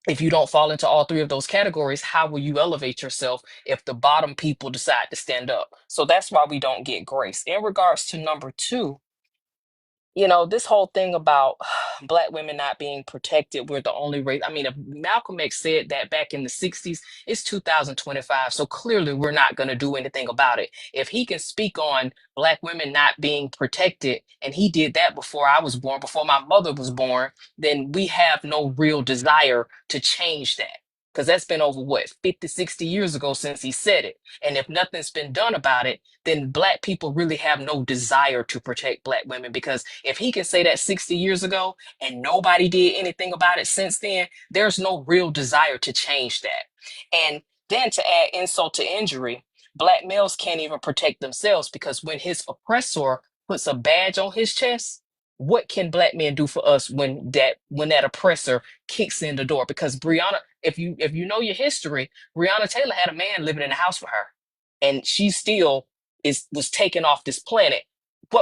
if you don't fall into all three of those categories, how will you elevate yourself if the bottom people decide to stand up? So that's why we don't get grace. In regards to number two, you know, this whole thing about Black women not being protected, we're the only race. I mean, if Malcolm X said that back in the 60s, it's 2025. So clearly we're not going to do anything about it. If he can speak on Black women not being protected, and he did that before I was born, before my mother was born, then we have no real desire to change that. Because that's been over what, 50, 60 years ago since he said it. And if nothing's been done about it, then Black people really have no desire to protect Black women. Because if he can say that 60 years ago and nobody did anything about it since then, there's no real desire to change that. And then to add insult to injury, Black males can't even protect themselves because when his oppressor puts a badge on his chest, what can Black men do for us when that oppressor kicks in the door? Because Breonna, if you know your history, Breonna Taylor had a man living in the house with her, and she still was taken off this planet.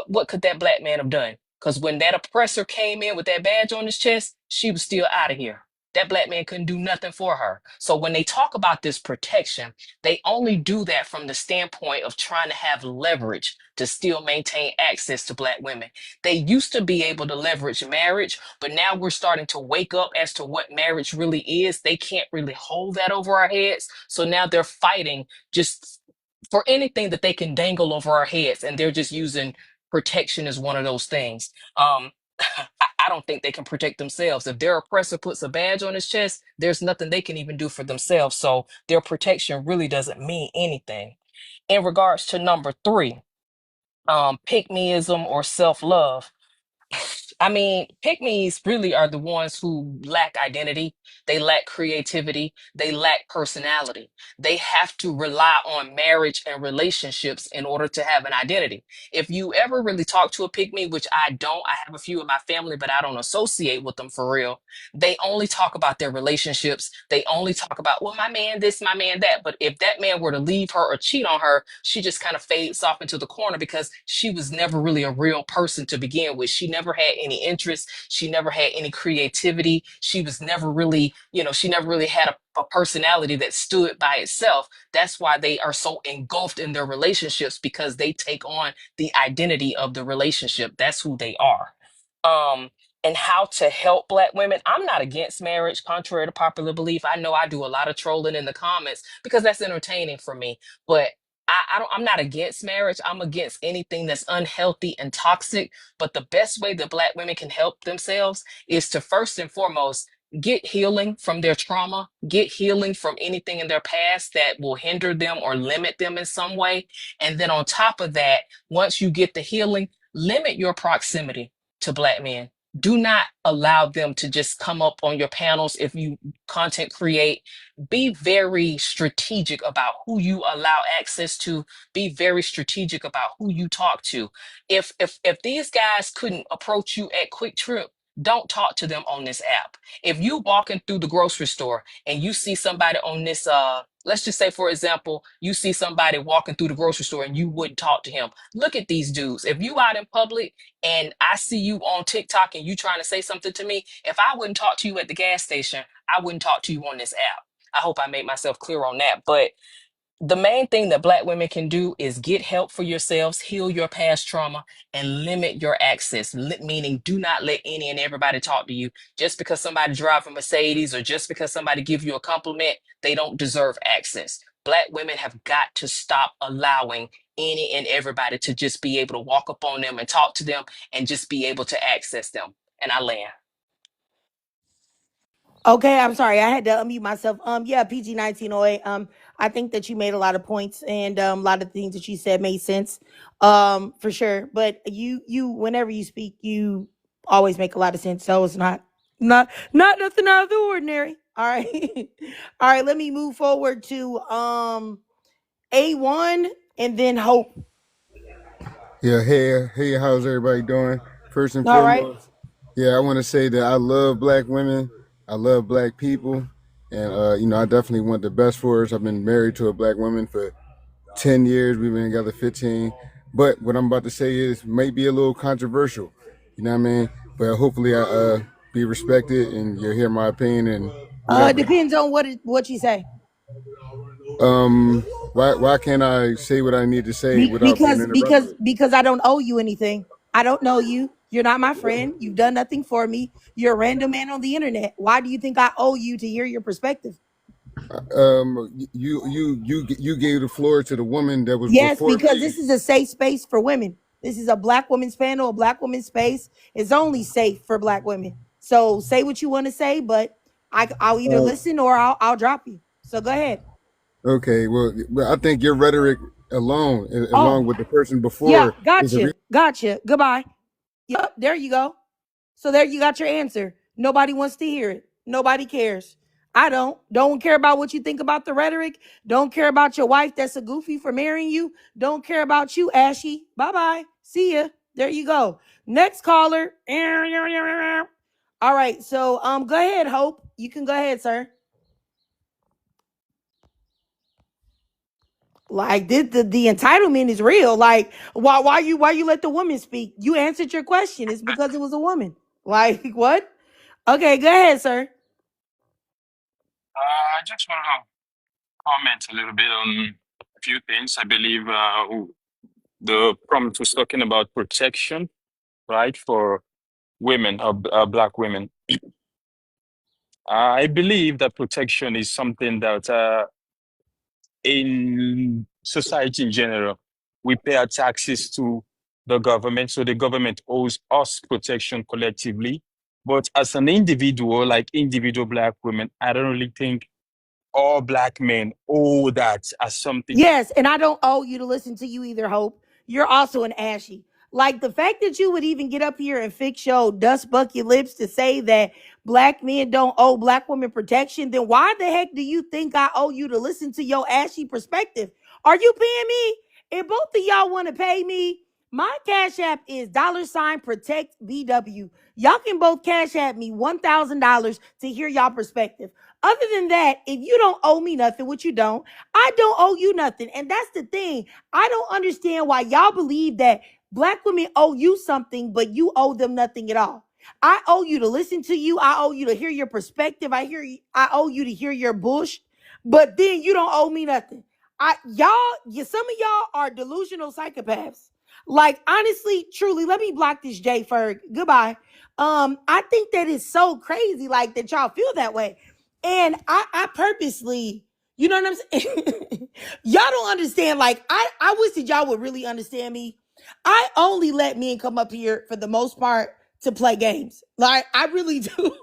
What could that Black man have done? Because when that oppressor came in with that badge on his chest, she was still out of here. That Black man couldn't do nothing for her. So when they talk about this protection, they only do that from the standpoint of trying to have leverage to still maintain access to Black women. They used to be able to leverage marriage, but now we're starting to wake up as to what marriage really is. They can't really hold that over our heads. So now they're fighting just for anything that they can dangle over our heads, and they're just using protection as one of those things. I don't think they can protect themselves. If their oppressor puts a badge on his chest, there's nothing they can even do for themselves. So their protection really doesn't mean anything. In regards to number three, pick meism or self-love, I mean, pick-me's really are the ones who lack identity, they lack creativity, they lack personality. They have to rely on marriage and relationships in order to have an identity. If you ever really talk to a pick-me, which I don't, I have a few in my family, but I don't associate with them for real. They only talk about their relationships. They only talk about, well, my man this, my man that. But if that man were to leave her or cheat on her, she just kind of fades off into the corner because she was never really a real person to begin with. She never had any interest. She never had any creativity. She was never really, she never really had a personality that stood by itself. That's why they are so engulfed in their relationships, because they take on the identity of the relationship. That's who they are. And how to help Black women. I'm not against marriage, contrary to popular belief. I know I do a lot of trolling in the comments because that's entertaining for me. But I'm not against marriage. I'm against anything that's unhealthy and toxic. But the best way that Black women can help themselves is to first and foremost get healing from their trauma, get healing from anything in their past that will hinder them or limit them in some way. And then on top of that, once you get the healing, limit your proximity to Black men. Do not allow them to just come up on your panels if you content create. Be very strategic about who you allow access to. Be very strategic about who you talk to. If these guys couldn't approach you at Quick Trip, don't talk to them on this app. If you walking through the grocery store and you see somebody on this let's just say, for example, you see somebody walking through the grocery store and you wouldn't talk to him. Look at these dudes. If you out in public and I see you on TikTok and you trying to say something to me, if I wouldn't talk to you at the gas station, I wouldn't talk to you on this app. I hope I made myself clear on that. But the main thing that Black women can do is get help for yourselves, heal your past trauma, and limit your access. Meaning, do not let any and everybody talk to you. Just because somebody drives a Mercedes or just because somebody give you a compliment, they don't deserve access. Black women have got to stop allowing any and everybody to just be able to walk up on them and talk to them and just be able to access them. And I land. Okay, I'm sorry. I had to unmute myself. Yeah, PG 1908. I think that you made a lot of points, and a lot of things that you said made sense. For sure. But whenever you speak, you always make a lot of sense. So it's not nothing out of the ordinary. All right. All right, let me move forward to A1 and then Hope. Yeah, hey, how's everybody doing? First and All right. foremost, yeah, I want to say that I love Black women, I love Black people, and I definitely want the best for us. I've been married to a Black woman for 10 years. We've been together 15. But what I'm about to say is may be a little controversial, you know what I mean? But hopefully I be respected and you'll hear my opinion and whatever. Depends on what you say. Why can't I say what I need to say without being interrupted? Because I don't owe you anything. I don't know you. You're not my friend. You've done nothing for me. You're a random man on the internet. Why do you think I owe you to hear your perspective? You gave the floor to the woman that was Yes, before because me. this is a safe space for women. This is a Black women's panel, a Black women's space. It's only safe for Black women. So say what you want to say, but I'll either listen or I'll drop you. So go ahead. Okay, well, I think your rhetoric alone, along Oh, with the person yeah, before, is a gotcha. Goodbye. Yep, there you go. So there you got your answer. Nobody wants to hear it. Nobody cares. I don't care about what you think about the rhetoric. Don't care about your wife that's a goofy for marrying you. Don't care about you, Ashy. Bye-bye. See ya. There you go. Next caller. All right. So go ahead, Hope. You can go ahead, sir. Like the entitlement is real. Like why you let the woman speak? You answered your question. It's because it was a woman. Like what? Okay, go ahead, sir. I just want to comment a little bit on a few things. I believe the prompt was talking about protection, right, for women, Black women. I believe that protection is something that in society in general, we pay our taxes to the government, so the government owes us protection collectively. But as an individual, like individual Black women, I don't really think all Black men owe that as something. Yes, and I don't owe you to listen to you either, Hope. You're also an Ashy. Like the fact that you would even get up here and fix your dust bucket lips to say that black men don't owe black women protection, then why the heck do you think I owe you to listen to your ashy perspective? Are you paying me? If both of y'all want to pay me, my cash app is $protect BW. Y'all can both cash app me $1,000 to hear y'all perspective. Other than that, if you don't owe me nothing, which you don't, I don't owe you nothing. And that's the thing. I don't understand why y'all believe that black women owe you something, but you owe them nothing at all. I owe you to listen to you. I owe you to hear your perspective. I owe you to hear your bush, but then you don't owe me nothing. Some of y'all are delusional psychopaths. Like, honestly, truly, let me block this J Ferg. Goodbye. I think that is so crazy, like that y'all feel that way. And I purposely, you know what I'm saying? Y'all don't understand. Like, I wish that y'all would really understand me. I only let men come up here for the most part to play games. Like, I really do.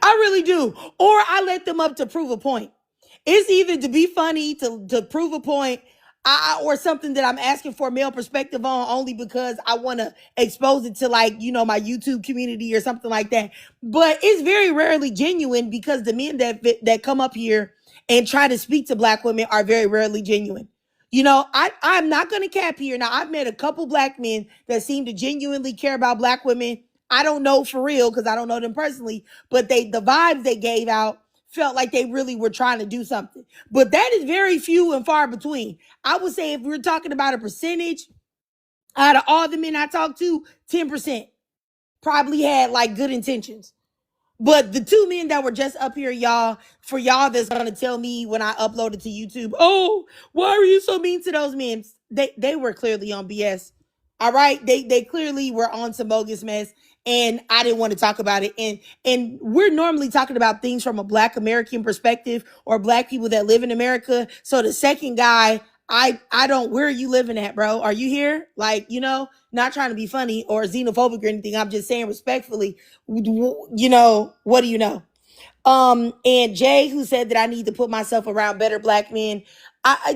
I really do. Or I let them up to prove a point. It's either to be funny, to prove a point, or something that I'm asking for a male perspective on only because I want to expose it to, like, my YouTube community or something like that. But it's very rarely genuine because the men that come up here and try to speak to black women are very rarely genuine. I'm not going to cap here. Now, I've met a couple black men that seem to genuinely care about black women. I don't know for real because I don't know them personally, but the vibes they gave out felt like they really were trying to do something. But that is very few and far between. I would say if we're talking about a percentage, out of all the men I talked to, 10% probably had like good intentions. But the two men that were just up here, y'all, for y'all that's gonna tell me when I upload it to YouTube, oh, why are you so mean to those men? They were clearly on BS. All right. They clearly were on some bogus mess. And I didn't want to talk about it. And we're normally talking about things from a black American perspective or black people that live in America. So the second guy, I don't, where are you living at, bro? Are you here? Like, not trying to be funny or xenophobic or anything. I'm just saying respectfully, what do you know? And Jay, who said that I need to put myself around better black men. Let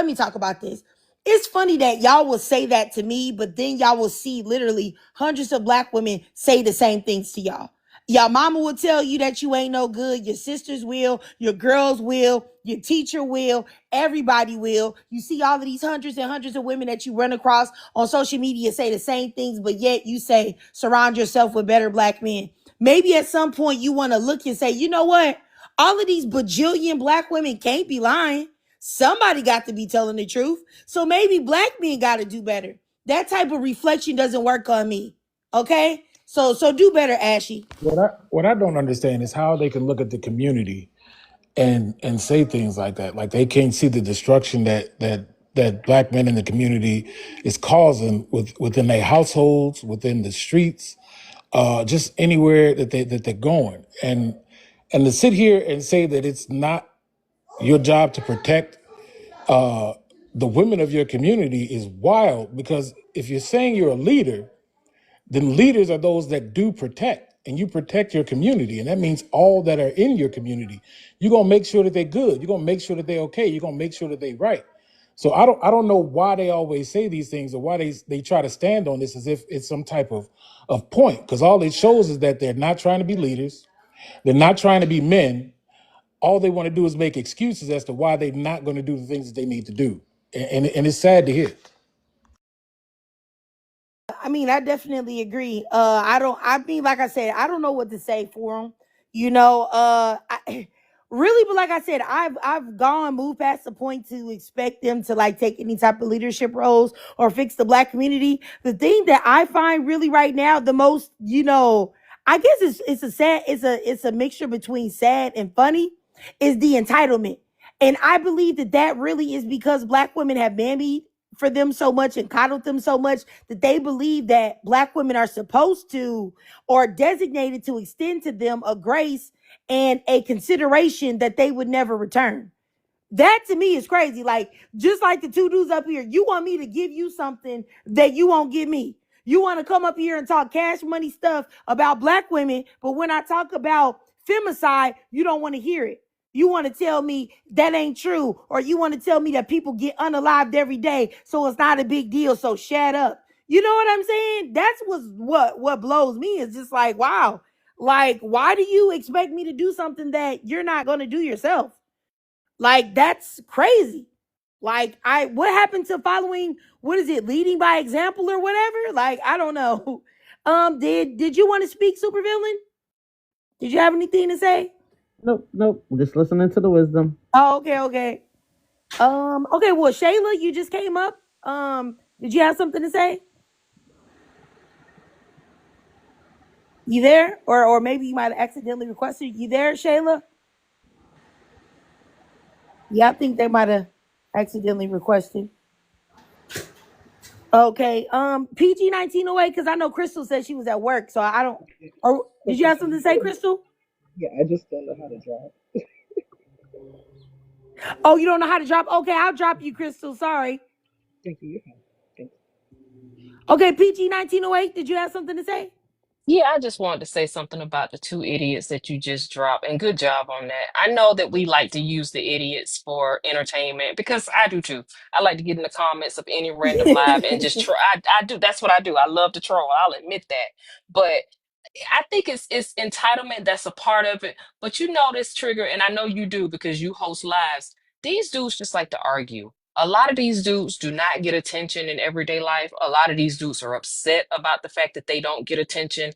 me talk about this. It's funny that y'all will say that to me, but then y'all will see literally hundreds of black women say the same things to y'all. Y'all mama will tell you that you ain't no good. Your sisters will, your girls will, your teacher will, everybody will. You see all of these hundreds and hundreds of women that you run across on social media say the same things, but yet you say, surround yourself with better black men. Maybe at some point you want to look and say, you know what? All of these bajillion black women can't be lying. Somebody got to be telling the truth. So maybe black men got to do better. That type of reflection doesn't work on me. Okay? So do better, Ashy. What I don't understand is how they can look at the community and say things like that. Like they can't see the destruction that black men in the community is causing within their households, within the streets, just anywhere that they're going. And to sit here and say that it's not your job to protect the women of your community is wild, because if you're saying you're a leader, then leaders are those that do protect, and you protect your community. And that means all that are in your community. You're going to make sure that they're good. You're going to make sure that they're okay. You're going to make sure that they're right. So I don't know why they always say these things, or why they try to stand on this as if it's some type of point, because all it shows is that they're not trying to be leaders. They're not trying to be men. All they want to do is make excuses as to why they're not going to do the things that they need to do. And it's sad to hear. I mean, I definitely agree. Like I said, I don't know what to say for them. Really, but like I said, I've moved past the point to expect them to like take any type of leadership roles or fix the black community. The thing that I find really right now the most, I guess it's a mixture between sad and funny, is the entitlement. And I believe that really is because black women have mammied for them so much and coddled them so much that they believe that black women are supposed to or designated to extend to them a grace and a consideration that they would never return. That to me is crazy. Like, just like the two dudes up here, you want me to give you something that you won't give me. You want to come up here and talk cash money stuff about black women, but when I talk about femicide, you don't want to hear it. You want to tell me that ain't true, or you want to tell me that people get unalived every day, so it's not a big deal. So shut up. You know what I'm saying? That's what blows me. Is just like, wow, like, why do you expect me to do something that you're not going to do yourself? Like, that's crazy. Like, what happened to following, what is it, leading by example or whatever? Like, I don't know. Did you want to speak, supervillain? Did you have anything to say? Nope, nope. Just listening to the wisdom. Oh, okay, okay. Okay, well, Shayla, you just came up. Did you have something to say? You there? Or maybe you might have accidentally requested. You there, Shayla? Yeah, I think they might have accidentally requested. Okay. PG 1908, because I know Crystal said she was at work, so I don't. Or did you have something to say, Crystal? Yeah, I just don't know how to drive. Oh, you don't know how to drop? Okay, I'll drop you, Crystal. Sorry. Thank you. Thanks. Okay, PG 1908, did you have something to say? Yeah, I just wanted to say something about the two idiots that you just dropped, and good job on that. I know that we like to use the idiots for entertainment because I do too. I like to get in the comments of any random live and just try. I do. That's what I do. I love to troll. I'll admit that. But I think it's entitlement that's a part of it. But you know this trigger, and I know you do because you host lives. These dudes just like to argue. A lot of these dudes do not get attention in everyday life. A lot of these dudes are upset about the fact that they don't get attention.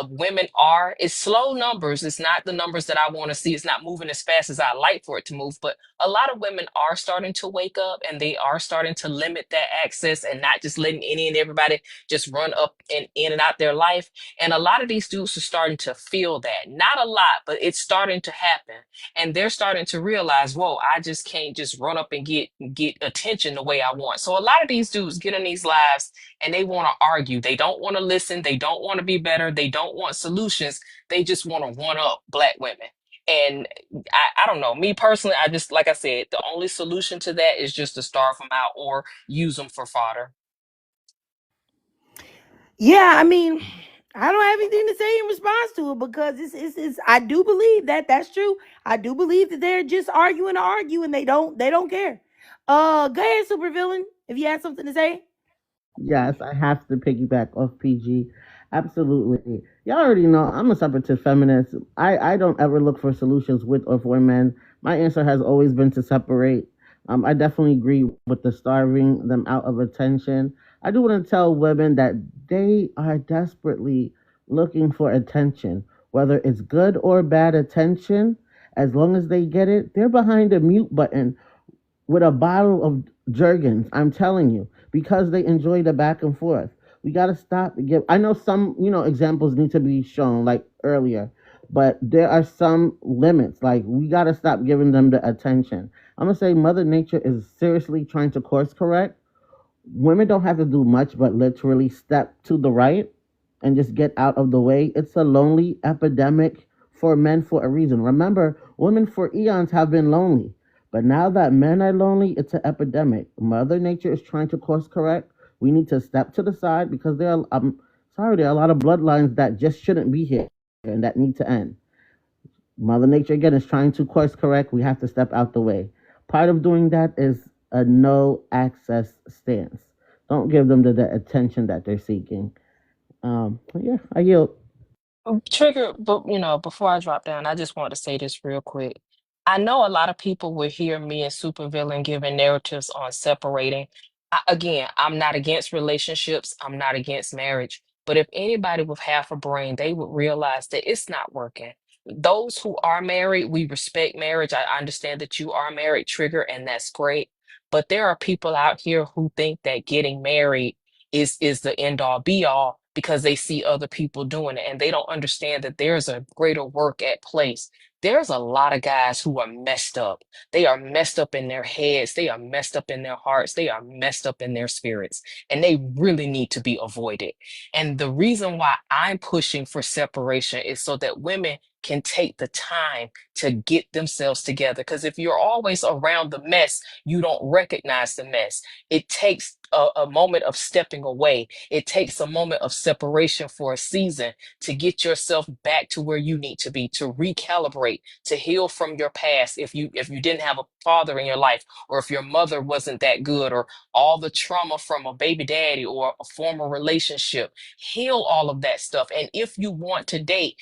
Women are. It's slow numbers. It's not the numbers that I want to see. It's not moving as fast as I like for it to move. But a lot of women are starting to wake up and they are starting to limit that access and not just letting any and everybody just run up and in and out their life. And a lot of these dudes are starting to feel that. Not a lot, but it's starting to happen. And they're starting to realize, whoa, I just can't just run up and get attention the way I want. So a lot of these dudes get in these lives and they want to argue. They don't want to listen. They don't want to be better. They don't want solutions. They just want to one up black women. And I don't know. Me personally, I just, like I said, the only solution to that is just to starve them out or use them for fodder. Yeah, I mean, I don't have anything to say in response to it because it's I do believe that that's true. I do believe that they're just arguing to argue and they don't care. Go ahead, supervillain, if you had something to say. Yes, I have to piggyback off PG. Absolutely. Y'all already know I'm a separatist feminist. I don't ever look for solutions with or for men. My answer has always been to separate. I definitely agree with the starving them out of attention. I do want to tell women that they are desperately looking for attention, whether it's good or bad attention. As long as they get it, they're behind a mute button with a bottle of Jergens. I'm telling you, because they enjoy the back and forth. We got to stop. I know some, examples need to be shown, like earlier, but there are some limits. Like, we got to stop giving them the attention. I'm going to say Mother Nature is seriously trying to course correct. Women don't have to do much but literally step to the right and just get out of the way. It's a lonely epidemic for men for a reason. Remember, women for eons have been lonely. But now that men are lonely, it's an epidemic. Mother Nature is trying to course correct. We need to step to the side because there are a lot of bloodlines that just shouldn't be here and that need to end. Mother Nature again is trying to course correct. We have to step out the way. Part of doing that is a no access stance. Don't give them the attention that they're seeking. Yeah, I yield. Trigger, but before I drop down, I just want to say this real quick. I know a lot of people will hear me and Supervillain giving narratives on separating. Again, I'm not against relationships. I'm not against marriage. But if anybody with half a brain, they would realize that it's not working. Those who are married, we respect marriage. I understand that you are married, Trigger, and that's great. But there are people out here who think that getting married is the end all be all because they see other people doing it and they don't understand that there's a greater work at place. There's a lot of guys who are messed up. They are messed up in their heads, they are messed up in their hearts, they are messed up in their spirits, and they really need to be avoided. And the reason why I'm pushing for separation is so that women can take the time to get themselves together. Because if you're always around the mess, you don't recognize the mess. It takes a moment of stepping away. It takes a moment of separation for a season to get yourself back to where you need to be, to recalibrate, to heal from your past. If you didn't have a father in your life, or if your mother wasn't that good, or all the trauma from a baby daddy or a former relationship, heal all of that stuff. And if you want to date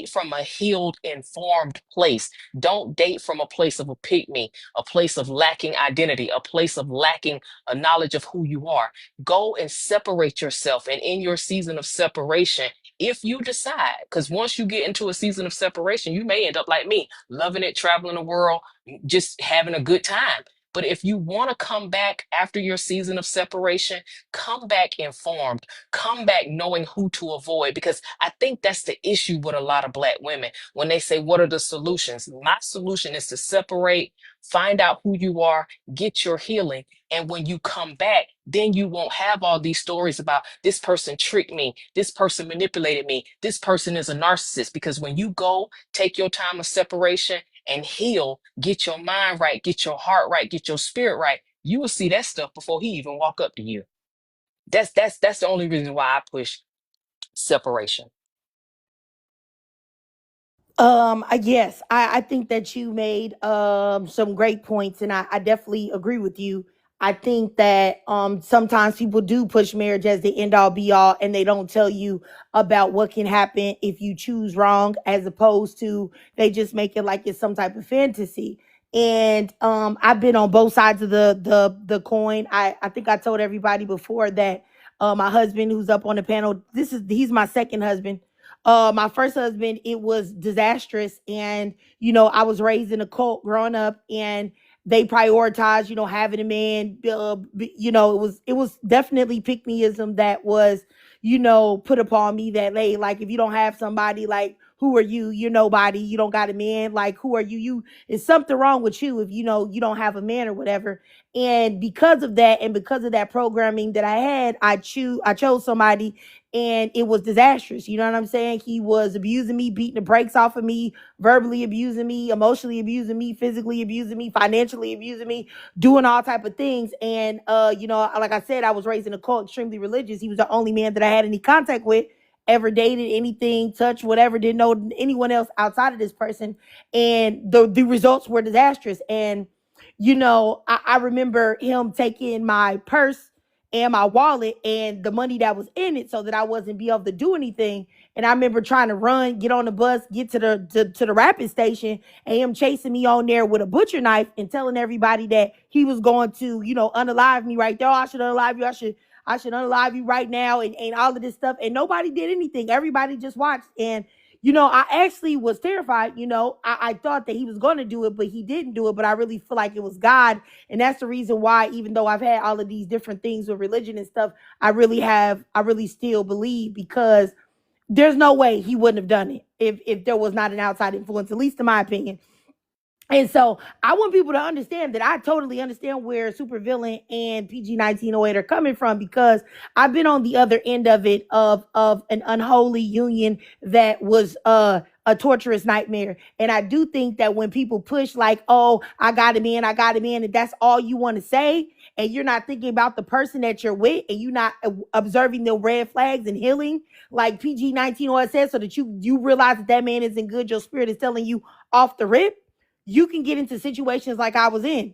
from a healed, informed place. Don't date from a place of a pygmy, a place of lacking identity, a place of lacking a knowledge of who you are. Go and separate yourself. And in your season of separation, if you decide, because once you get into a season of separation, you may end up like me, loving it, traveling the world, just having a good time. But if you want to come back after your season of separation, come back informed, come back knowing who to avoid, because I think that's the issue with a lot of Black women. When they say, what are the solutions? My solution is to separate, find out who you are, get your healing. And when you come back, then you won't have all these stories about this person tricked me, this person manipulated me, this person is a narcissist. Because when you go take your time of separation and heal, get your mind right, get your heart right, get your spirit right, you will see that stuff before he even walk up to you. That's the only reason why I push separation. Yes, I think that you made some great points, and I definitely agree with you. I think that sometimes people do push marriage as the end all be all, and they don't tell you about what can happen if you choose wrong, as opposed to they just make it like it's some type of fantasy. And I've been on both sides of the coin. I think I told everybody before that my husband, who's up on the panel, he's my second husband. My first husband, it was disastrous. And, I was raised in a cult growing up, and they prioritized, having a man, it was definitely pick meism that was, put upon me, that, hey, like, if you don't have somebody, like, who are you? You're nobody. You don't got a man. Like, who are you? Is something wrong with you if, you don't have a man or whatever. And because of that, and because of that programming that I had, I chose somebody, and it was disastrous. You know what I'm saying? He was abusing me, beating the brakes off of me, verbally abusing me, emotionally abusing me, physically abusing me, financially abusing me, doing all type of things. And like I said, I was raised in a cult, extremely religious. He was the only man that I had any contact with, ever dated, anything, touched, whatever, didn't know anyone else outside of this person. And the results were disastrous. And I remember him taking my purse and my wallet and the money that was in it, so that I wasn't be able to do anything. And I remember trying to run, get on the bus, get to the rapid station, and him chasing me on there with a butcher knife and telling everybody that he was going to, unalive me right there. Oh, I should unalive you. I should unalive you right now, and all of this stuff. And nobody did anything. Everybody just watched. And I actually was terrified. I thought that he was going to do it, but he didn't do it. But I really feel like it was God. And that's the reason why, even though I've had all of these different things with religion and stuff, I really still believe, because there's no way he wouldn't have done it if there was not an outside influence, at least in my opinion. And so I want people to understand that I totally understand where Supervillain and PG 1908 are coming from, because I've been on the other end of it, of an unholy union that was a torturous nightmare. And I do think that when people push like, oh, I got him in, and that's all you want to say, and you're not thinking about the person that you're with, and you're not observing the red flags and healing, like PG 1908 says, so that you realize that man isn't good, your spirit is telling you off the rip, you can get into situations like I was in.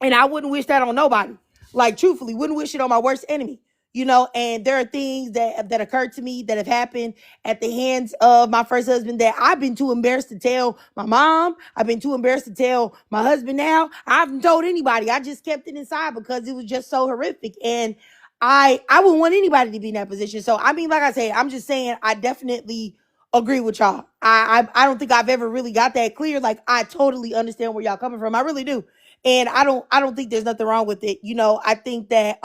And I wouldn't wish that on nobody. Like, truthfully, wouldn't wish it on my worst enemy. And there are things that occurred to me that have happened at the hands of my first husband that I've been too embarrassed to tell my mom. I've been too embarrassed to tell my husband now. I haven't told anybody. I just kept it inside because it was just so horrific. And I wouldn't want anybody to be in that position. So, I mean, like I said, I'm just saying, I definitely agree with y'all. I don't think I've ever really got that clear. Like, I totally understand where y'all coming from. I really do. And I don't think there's nothing wrong with it. I think that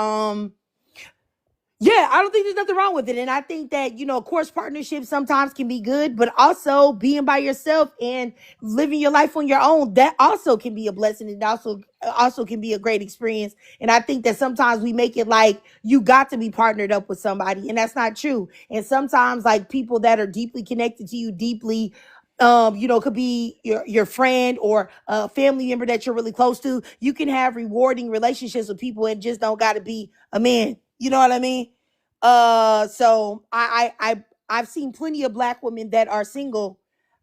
yeah, I don't think there's nothing wrong with it. And I think that, of course, partnerships sometimes can be good, but also being by yourself and living your life on your own, that also can be a blessing. And also can be a great experience. And I think that sometimes we make it like you got to be partnered up with somebody, and that's not true. And sometimes, like, people that are deeply connected to you, deeply Could be your friend or a family member that you're really close to. You can have rewarding relationships with people and just don't got to be a man. You know what I mean? So I've seen plenty of black women that are single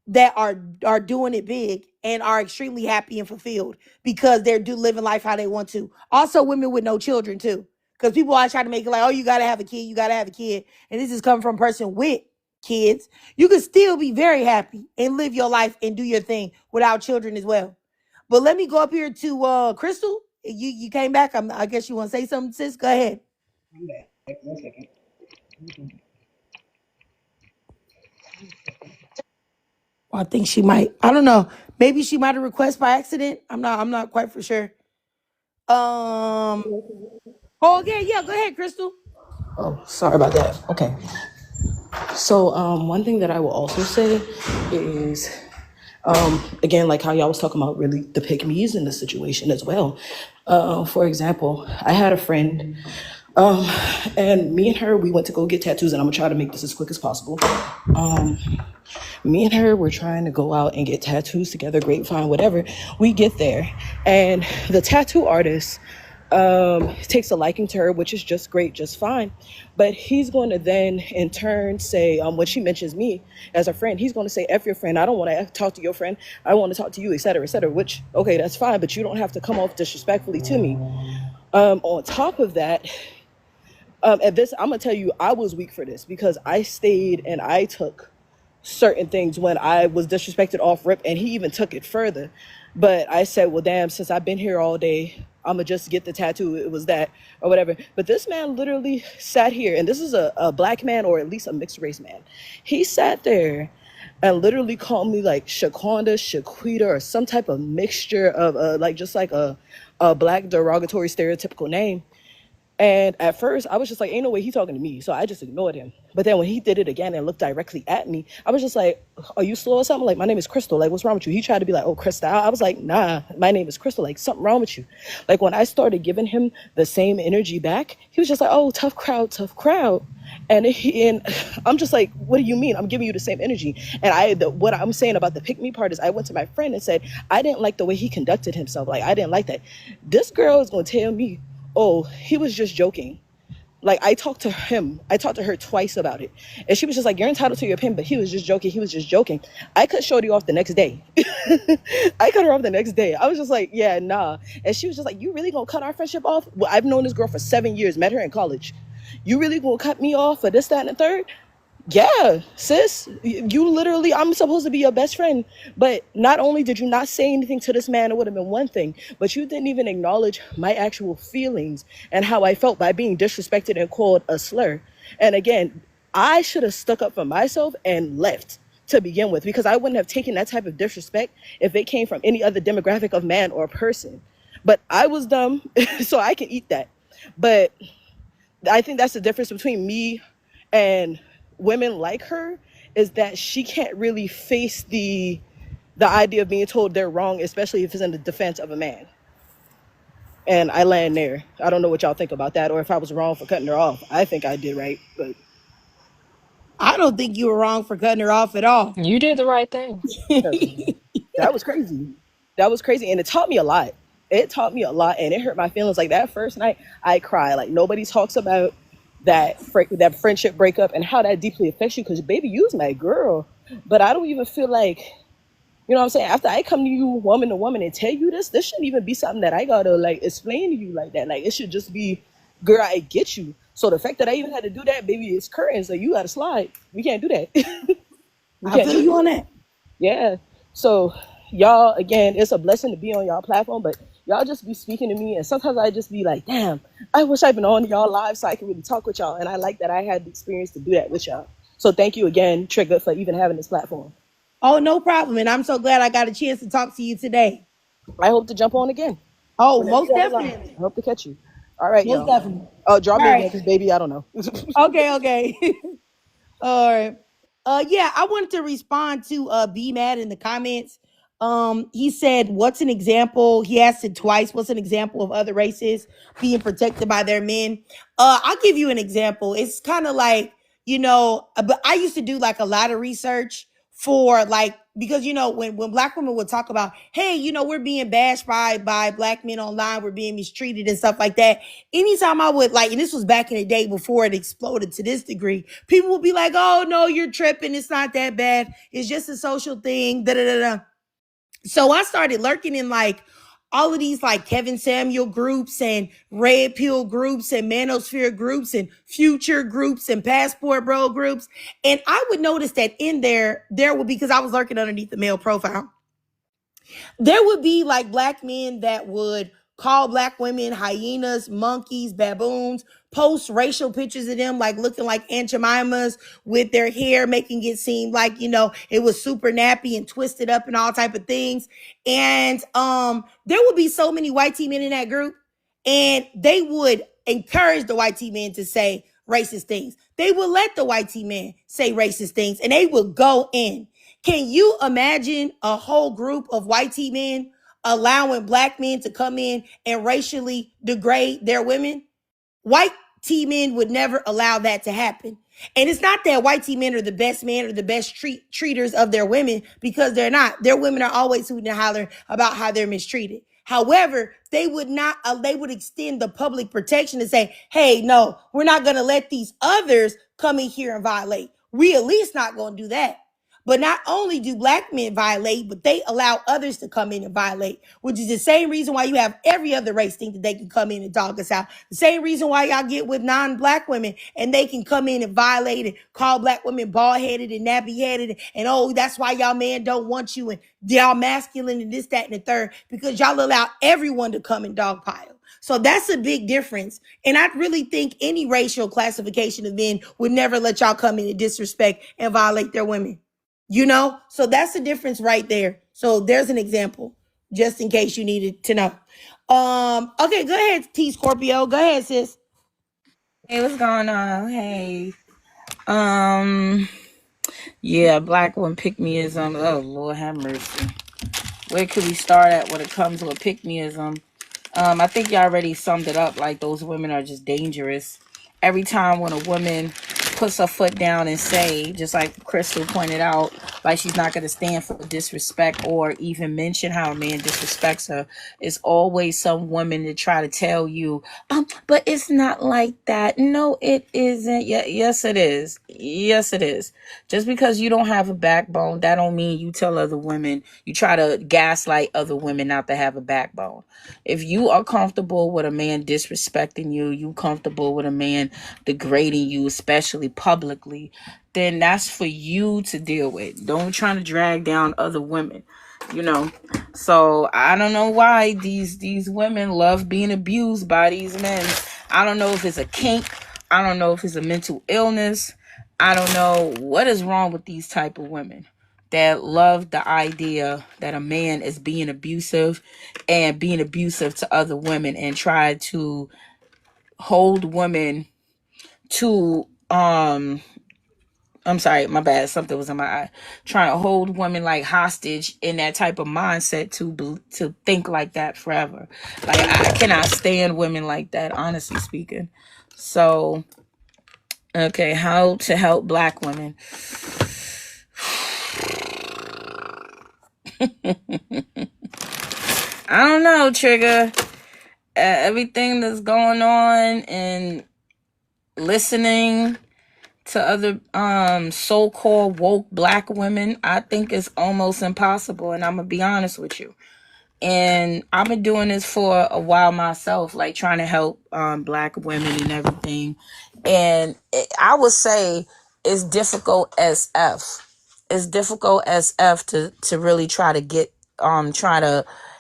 that are doing it big and are extremely happy and fulfilled because they're living life how they want to. Also, women with no children too, because people always try to make it like, oh, you gotta have a kid, you gotta have a kid, and this is coming from a person with kids. You can still be very happy and live your life and do your thing without children as well. But let me go up here to Crystal. You came back. I guess you want to say something, sis. Go ahead. I'm back. 1 second. I think she might. I don't know. Maybe she might have requested by accident. I'm not quite for sure. Oh yeah, yeah. Go ahead, Crystal. Oh, sorry about that. Okay. So, one thing that I will also say is, again, like how y'all was talking about really the pick me's in the situation as well. For example, I had a friend, and me and her, we went to go get tattoos, and I'm gonna try to make this as quick as possible. Me and her were trying to go out and get tattoos together, grapevine, whatever. We get there, and the tattoo artist takes a liking to her, which is just great, just fine. But he's going to then, in turn, say, when she mentions me as a friend, he's going to say, F your friend. I don't want to talk to your friend. I want to talk to you, et cetera, which, okay, that's fine, but you don't have to come off disrespectfully to me. On top of that, at this, I'm going to tell you, I was weak for this because I stayed and I took certain things when I was disrespected off rip, and he even took it further. But I said, well, damn, since I've been here all day, I'm gonna just get the tattoo. It was that or whatever. But this man literally sat here, and this is a black man or at least a mixed race man. He sat there and literally called me like Shaquanda, Shaquita, or some type of mixture of like just like a black derogatory stereotypical name. And at first, I was just like, ain't no way he talking to me. So I just ignored him. But then when he did it again and looked directly at me, I was just like, are you slow or something? Like, my name is Crystal. Like, what's wrong with you? He tried to be like, oh, Crystal. I was like, nah, my name is Crystal. Like, something wrong with you. Like, when I started giving him the same energy back, he was just like, oh, tough crowd, tough crowd. And I'm just like, what do you mean? I'm giving you the same energy. And what I'm saying about the pick me part is I went to my friend and said, I didn't like the way he conducted himself. Like, I didn't like that. This girl is going to tell me, oh, he was just joking. Like, I talked to her twice about it. And she was just like, you're entitled to your opinion, but he was just joking. I cut Shorty off the next day. I cut her off the next day. I was just like, yeah, nah. And she was just like, you really gonna cut our friendship off? Well, I've known this girl for 7 years, met her in college. You really gonna cut me off for this, that, and the third? Yeah, sis, you literally, I'm supposed to be your best friend. But not only did you not say anything to this man, it would have been one thing, but you didn't even acknowledge my actual feelings and how I felt by being disrespected and called a slur. And again, I should have stuck up for myself and left to begin with, because I wouldn't have taken that type of disrespect if it came from any other demographic of man or person. But I was dumb, so I can eat that. But I think that's the difference between me and women like her, is that she can't really face the idea of being told they're wrong, especially if it's in the defense of a man. And I land there. I don't know what y'all think about that, or if I was wrong for cutting her off. I think I did right, but I don't think you were wrong for cutting her off at all. You did the right thing. that was crazy. That was crazy, and it taught me a lot. And it hurt my feelings. Like, that first night, I cried. Like, nobody talks about that friendship breakup and how that deeply affects you, because baby, you's my girl. But I don't even feel like, you know what I'm saying, after I come to you woman to woman and tell you this shouldn't even be something that I gotta like explain to you like that. Like, it should just be, girl, I get you. So the fact that I even had to do that, baby, it's curtains. Like, you gotta slide. We can't do that. I feel you on that. Yeah. So y'all, again, it's a blessing to be on y'all platform, but y'all just be speaking to me, and sometimes I just be like, damn, I wish I'd been on y'all live so I could really talk with y'all. And I like that I had the experience to do that with y'all. So thank you again, Trigger, for even having this platform. Oh, no problem. And I'm so glad I got a chance to talk to you today. I hope to jump on again. Oh, most definitely. I hope to catch you. All right, most y'all. Definitely. Oh, drop me again, because baby, I don't know. Okay. All right. Yeah, I wanted to respond to B Mad in the comments. He said, what's an example? He asked it twice. What's an example of other races being protected by their men? I'll give you an example. It's kind of like, but I used to do like a lot of research for like, because when black women would talk about, hey, we're being bashed by black men online, we're being mistreated and stuff like that. Anytime I would like, and this was back in the day before it exploded to this degree, people would be like, oh no, you're tripping, it's not that bad, it's just a social thing, da da da da. So I started lurking in like all of these like Kevin Samuel groups and Red Pill groups and Manosphere groups and Future groups and Passport Bro groups. And I would notice that in there would be, because I was lurking underneath the male profile, there would be like black men that would call black women hyenas, monkeys, baboons, post racial pictures of them like looking like Aunt Jemimas with their hair, making it seem like, it was super nappy and twisted up and all type of things. And there would be so many white T men in that group, and they would encourage the white T men to say racist things. They would let the white T men say racist things, and they would go in. Can you imagine a whole group of white T men allowing black men to come in and racially degrade their women? White T men would never allow that to happen. And it's not that white T men are the best men or the best treaters of their women, because they're not. Their women are always hooting and hollering about how they're mistreated. However, they would not, they would extend the public protection to say, hey, no, we're not going to let these others come in here and violate. We at least not going to do that. But not only do black men violate, but they allow others to come in and violate, which is the same reason why you have every other race think that they can come in and dog us out. The same reason why y'all get with non-black women and they can come in and violate and call black women bald-headed and nappy-headed. And oh, that's why y'all men don't want you and y'all masculine and this, that, and the third, because y'all allow everyone to come and dogpile. So that's a big difference. And I really think any racial classification of men would never let y'all come in and disrespect and violate their women. So that's the difference right there. So there's an example, just in case you needed to know. Okay, go ahead, T Scorpio. Go ahead, sis. Hey, what's going on? Hey. Um, yeah, black woman pick meism. Oh, Lord have mercy. Where could we start at when it comes to a pick meism? I think you already summed it up. Like, those women are just dangerous. Every time when a woman puts her foot down and say, just like Crystal pointed out, like she's not going to stand for disrespect or even mention how a man disrespects her, it's always some woman to try to tell you, but it's not like that. No, it isn't. Yeah, yes, it is. Yes, it is. Just because you don't have a backbone, that don't mean you tell other women, you try to gaslight other women not to have a backbone. If you are comfortable with a man disrespecting you, you comfortable with a man degrading you, especially publicly, then that's for you to deal with. Don't try to drag down other women, So I don't know why these women love being abused by these men. I don't know if it's a kink. I don't know if it's a mental illness. I don't know what is wrong with these type of women that love the idea that a man is being abusive and being abusive to other women and try to hold women to I'm sorry, my bad, something was in my eye. Trying to hold women like hostage in that type of mindset to think like that forever. Like, I cannot stand women like that, honestly speaking. So, okay, how to help black women. I don't know, Trigger. Everything that's going on and listening to other so-called woke black women, I think it's almost impossible. And I'm gonna be honest with you. And I've been doing this for a while myself, like trying to help black women and everything. And I would say it's difficult as F. It's difficult as F to really try to get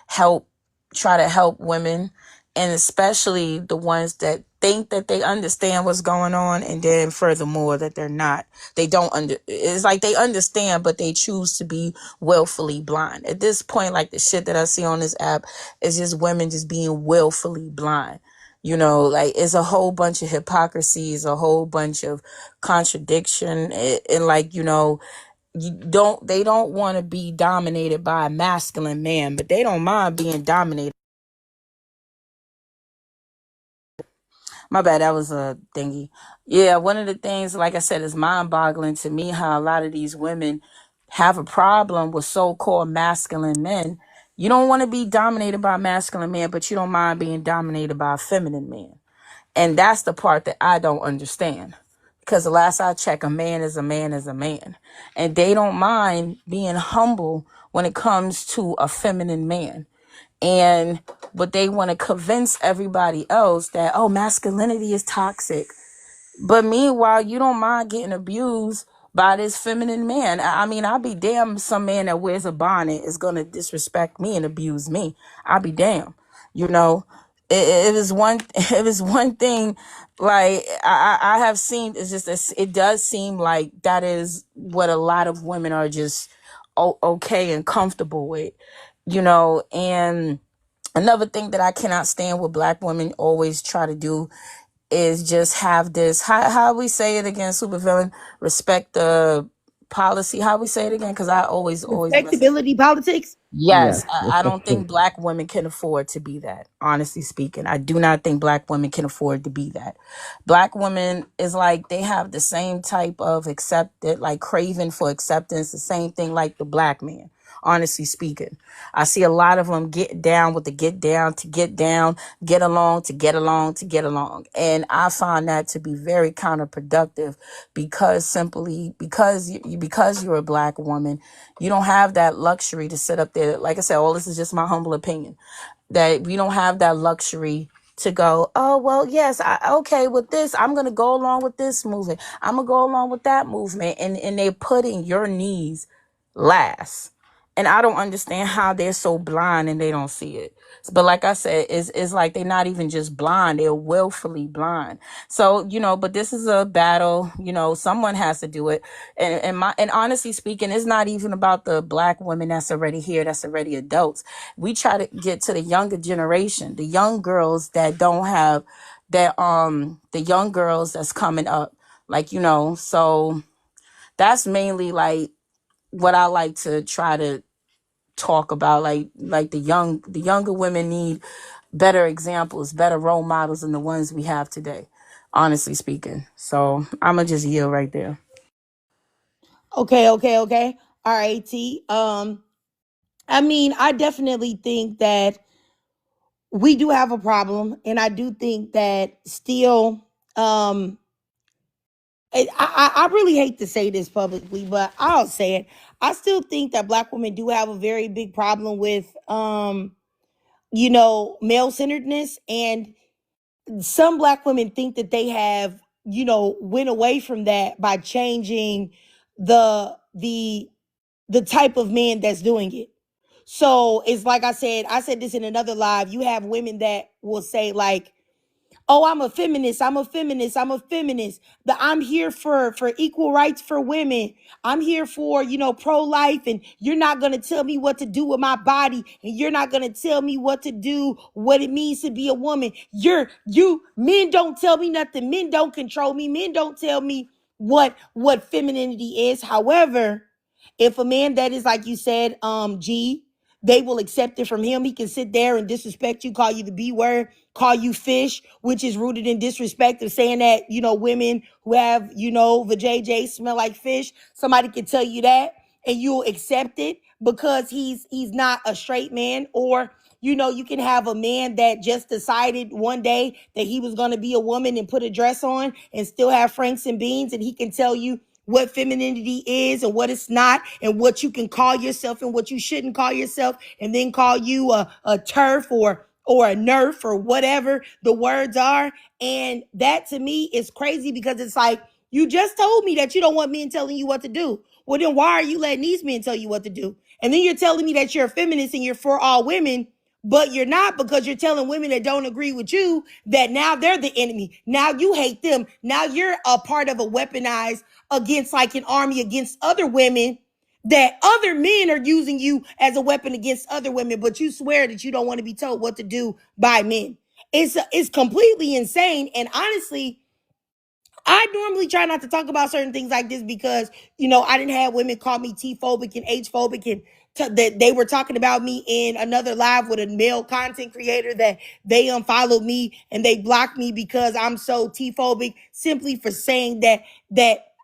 help try to help women, and especially the ones that think that they understand what's going on, and then furthermore that they're not. They don't it's like they understand, but they choose to be willfully blind. At this point, like the shit that I see on this app is just women just being willfully blind. Like, it's a whole bunch of hypocrisies, a whole bunch of contradiction, and like, they don't want to be dominated by a masculine man, but they don't mind being dominated. My bad, that was a thingy. Yeah, one of the things, like I said, is mind-boggling to me how a lot of these women have a problem with so-called masculine men. You don't want to be dominated by a masculine man, but you don't mind being dominated by a feminine man. And that's the part that I don't understand. Because the last I check, a man is a man is a man. And they don't mind being humble when it comes to a feminine man. And but they want to convince everybody else that, oh, masculinity is toxic. But meanwhile, you don't mind getting abused by this feminine man. I mean, I'll be damned if some man that wears a bonnet is gonna disrespect me and abuse me. I'll be damned. You know, it was one. It was one thing. Like I have seen. It's just it does seem like that is what a lot of women are just okay and comfortable with. You know, and another thing that I cannot stand what black women always try to do is just have this how we say it again, supervillain, respect the policy. How we say it again? Because I always mess it. Respectability politics. Yes, Yes. I don't think black women can afford to be that. Honestly speaking, I do not think black women can afford to be that. Black women is like they have the same type of accepted, like craving for acceptance, the same thing like the black man. Honestly speaking, I see a lot of them get down with the get down to get down, get along to get along to get along. And I find that to be very counterproductive because simply because you're a black woman, you don't have that luxury to sit up there. Like I said, all this is just my humble opinion, that we don't have that luxury to go, oh, well, yes, okay, with this, I'm going to go along with this movement. I'm going to go along with that movement. And they're putting your needs last. And I don't understand how they're so blind and they don't see it. But like I said, it's like they're not even just blind, they're willfully blind. So, you know, but this is a battle, you know, someone has to do it. And honestly speaking, it's not even about the black women that's already here, that's already adults. We try to get to the younger generation, the young girls that don't have that, the young girls that's coming up, like, you know, so that's mainly like what I like to try to talk about. Like the younger women need better examples, better role models than the ones we have today, honestly speaking. So I'ma just yield right there. Okay. All right, T. I mean, I definitely think that we do have a problem, and I do think that still, I really hate to say this publicly, but I'll say it. I still think that black women do have a very big problem with, you know, male centeredness, and some black women think that they have, you know, went away from that by changing the type of man that's doing it. So it's like I said this in another live. You have women that will say like, oh, I'm a feminist. I'm a feminist. I'm a feminist. I'm here for equal rights for women. I'm here for, you know, pro-life, and you're not going to tell me what to do with my body, and you're not going to tell me what to do, what it means to be a woman. Men don't tell me nothing. Men don't control me. Men don't tell me what femininity is. However, if a man that is like you said, they will accept it from him. He can sit there and disrespect you, call you the B word, call you fish, which is rooted in disrespect of saying that, you know, women who have, you know, the JJ smell like fish. Somebody can tell you that and you'll accept it because he's not a straight man. Or, you know, you can have a man that just decided one day that he was going to be a woman and put a dress on and still have Franks and beans, and he can tell you what femininity is and what it's not, and what you can call yourself and what you shouldn't call yourself, and then call you a turf or a nerf or whatever the words are. And that to me is crazy because it's like, you just told me that you don't want men telling you what to do. Well, then why are you letting these men tell you what to do? And then you're telling me that you're a feminist and you're for all women, but you're not, because you're telling women that don't agree with you that now they're the enemy. Now you hate them. Now you're a part of a weaponized against like an army against other women, that other men are using you as a weapon against other women, but you swear that you don't want to be told what to do by men. It's completely insane. And honestly, I normally try not to talk about certain things like this because, you know, I didn't have women call me T-phobic and H-phobic, and that they were talking about me in another live with a male content creator that they unfollowed me and they blocked me because I'm so T-phobic, simply for saying that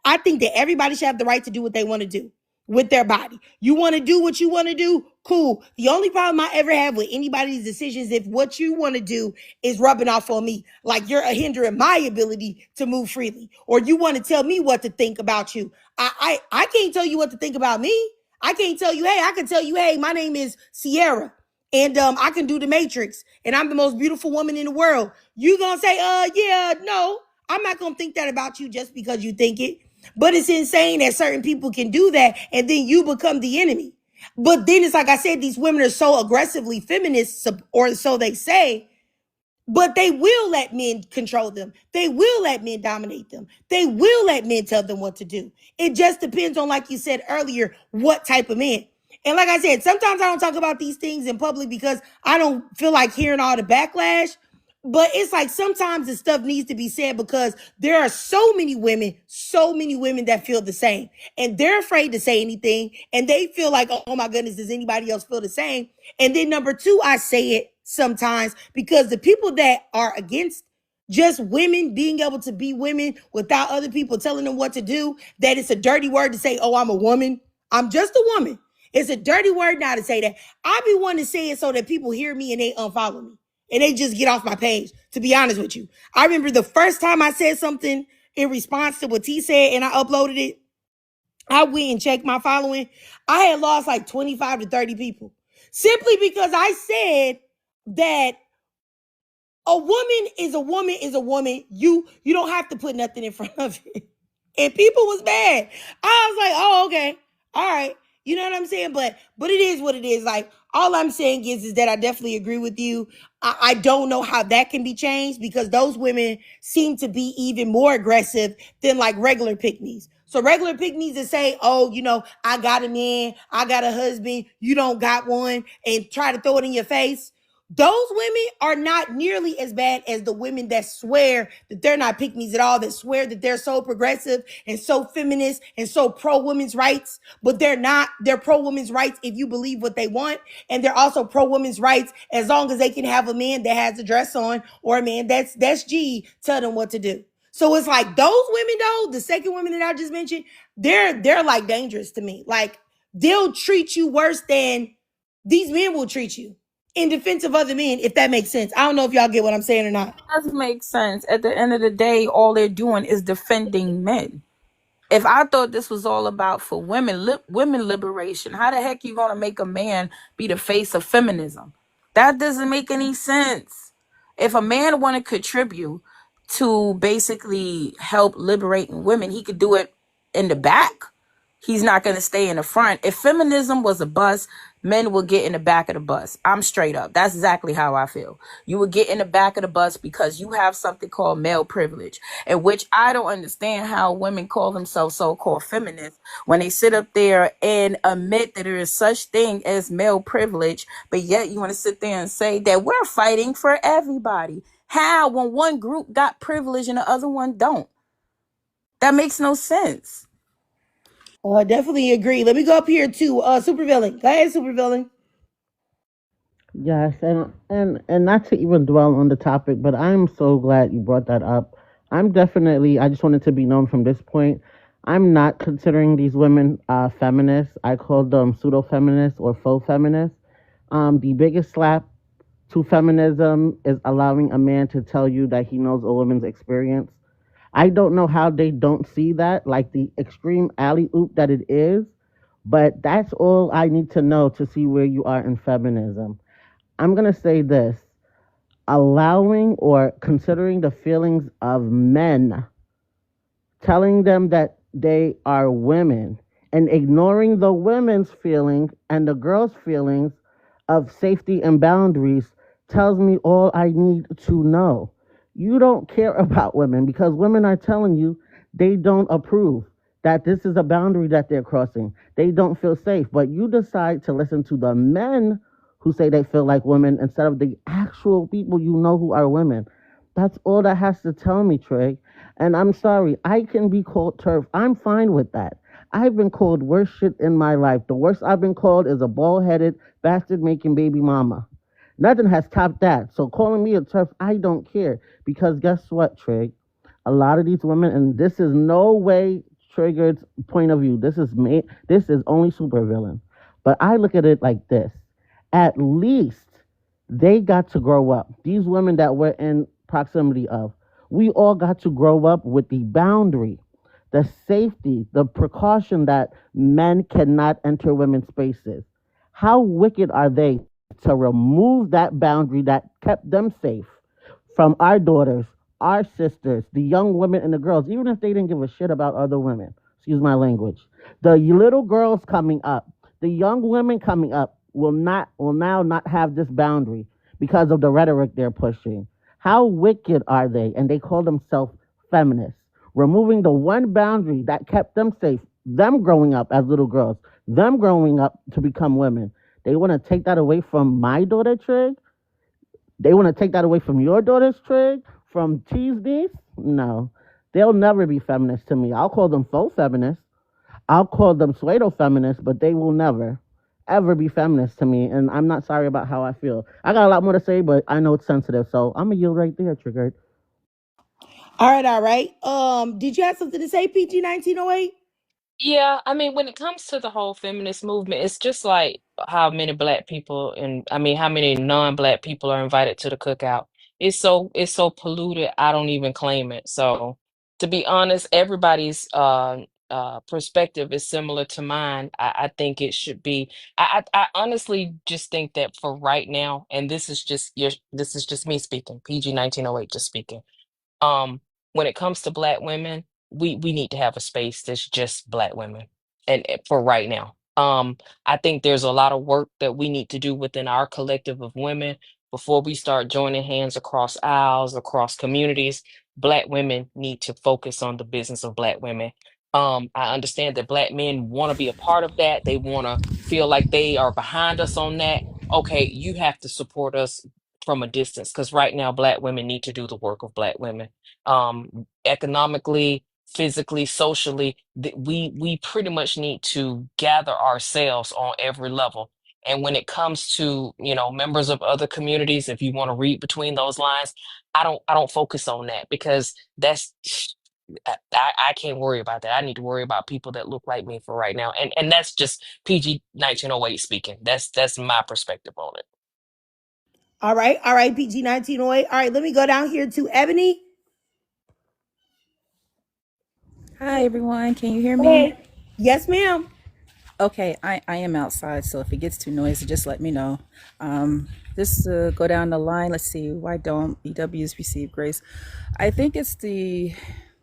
I think that everybody should have the right to do what they want to do. with their body. You want to do what you want to do? Cool. The only problem I ever have with anybody's decisions, if what you want to do is rubbing off on me, like you're hindering my ability to move freely, or you want to tell me what to think about you. I can't tell you what to think about me. I can't tell you, hey, I can tell you, hey, my name is Sierra. And I can do the Matrix, and I'm the most beautiful woman in the world. You gonna say, yeah, no, I'm not gonna think that about you just because you think it. But it's insane that certain people can do that, and then you become the enemy. But then it's like I said, these women are so aggressively feminist, or so they say, but they will let men control them. They will let men dominate them. They will let men tell them what to do. It just depends on, like you said earlier, what type of man. And like I said, sometimes I don't talk about these things in public because I don't feel like hearing all the backlash. But it's like sometimes the stuff needs to be said because there are so many women that feel the same. And they're afraid to say anything. And they feel like, oh my goodness, does anybody else feel the same? And then number two, I say it sometimes because the people that are against just women being able to be women without other people telling them what to do, that it's a dirty word to say, oh, I'm a woman. I'm just a woman. It's a dirty word now to say that. I be wanting to say it so that people hear me and they unfollow me. And they just get off my page, to be honest with you. I remember the first time I said something in response to what T said and I uploaded it, I went and checked my following. I had lost like 25 to 30 people. Simply because I said that a woman is a woman is a woman. You don't have to put nothing in front of it. And people was mad. I was like, oh, okay. All right. You know what I'm saying? But it is what it is. Like, all I'm saying is that I definitely agree with you. I don't know how that can be changed because those women seem to be even more aggressive than like regular pick-me's. So regular pick-me's that say, oh, I got a man, I got a husband, you don't got one, and try to throw it in your face. Those women are not nearly as bad as the women that swear that they're not pick-me's at all, that swear that they're so progressive and so feminist and so pro-women's rights, but they're not. They're pro-women's rights if you believe what they want, and they're also pro-women's rights as long as they can have a man that has a dress on or a man that's G tell them what to do. So it's like those women, though, the second women that I just mentioned, they're like dangerous to me. Like, they'll treat you worse than these men will treat you in defense of other men, if that makes sense. I don't know if y'all get what I'm saying or not. Does make sense. At the end of the day, all they're doing is defending men. If I thought this was all about for women liberation, how the heck you gonna make a man be the face of feminism? That doesn't make any sense. If a man want to contribute to basically help liberating women, he could do it in the back. He's not going to stay in the front. If feminism was a bus, men would get in the back of the bus. I'm straight up. That's exactly how I feel. You would get in the back of the bus because you have something called male privilege, in which I don't understand how women call themselves so-called feminists when they sit up there and admit that there is such thing as male privilege, but yet you want to sit there and say that we're fighting for everybody. How, when one group got privilege and the other one don't? That makes no sense. Definitely agree. Let me go up here to Supervillain. Go ahead, Supervillain. Yes, and not to even dwell on the topic, but I'm so glad you brought that up. I just wanted to be known from this point. I'm not considering these women feminists. I call them pseudo feminists or faux feminists. The biggest slap to feminism is allowing a man to tell you that he knows a woman's experience. I don't know how they don't see that, like the extreme alley oop that it is, but that's all I need to know to see where you are in feminism. I'm going to say this: allowing or considering the feelings of men, telling them that they are women, and ignoring the women's feelings and the girls' feelings of safety and boundaries tells me all I need to know. You don't care about women because women are telling you they don't approve, that this is a boundary that they're crossing. They don't feel safe, but you decide to listen to the men who say they feel like women instead of the actual people you know who are women. That's all that has to tell me, Trey. And I'm sorry, I can be called turf. I'm fine with that. I've been called worse shit in my life. The worst I've been called is a bald-headed bastard making baby mama. Nothing has topped that. So calling me a turf, I don't care. Because guess what, Trey? A lot of these women, and this is no way Triggered's point of view. This is me. This is only supervillain, but I look at it like this: at least they got to grow up. These women that we're in proximity of, we all got to grow up with the boundary, the safety, the precaution that men cannot enter women's spaces. How wicked are they to remove that boundary that kept them safe from our daughters, our sisters, the young women and the girls, even if they didn't give a shit about other women? Excuse my language. The little girls coming up, the young women coming up will now not have this boundary because of the rhetoric they're pushing. How wicked are they? And they call themselves feminists. Removing the one boundary that kept them safe, them growing up as little girls, them growing up to become women. They want to take that away from my daughter, Trig. They want to take that away from your daughter's, Trig, from T's niece. No, they'll never be feminists to me. I'll call them faux feminists. I'll call them pseudo feminists, but they will never, ever be feminists to me. And I'm not sorry about how I feel. I got a lot more to say, but I know it's sensitive, so I'm gonna yield right there, Triggered. All right, all right. Did you have something to say, PG 1908? Yeah, I mean, when it comes to the whole feminist movement, it's just like how many black people and I mean, how many non-black people are invited to the cookout. It's so polluted, I don't even claim it. So, to be honest, everybody's perspective is similar to mine. I think it should be. I honestly just think that for right now, and this is just me speaking, PG 1908 just speaking. um when it comes to black women, we need to have a space that's just black women, and for right now, I think there's a lot of work that we need to do within our collective of women before we start joining hands across aisles, across communities. Black women need to focus on the business of black women. I understand that black men want to be a part of that. They want to feel like they are behind us on that. Okay, you have to support us from a distance, because right now black women need to do the work of black women. Economically, physically, socially, we pretty much need to gather ourselves on every level. And when it comes to, members of other communities, if you want to read between those lines, I don't focus on that, because that's I can't worry about that. I need to worry about people that look like me for right now. And that's just PG 1908 speaking. That's my perspective on it. All right, PG 1908. All right, let me go down here to Ebony. Hi everyone, can you hear me? Hey. Yes, ma'am. Okay, I am outside, so if it gets too noisy, just let me know. Just go down the line. Let's see. Why don't BWs receive grace? I think it's the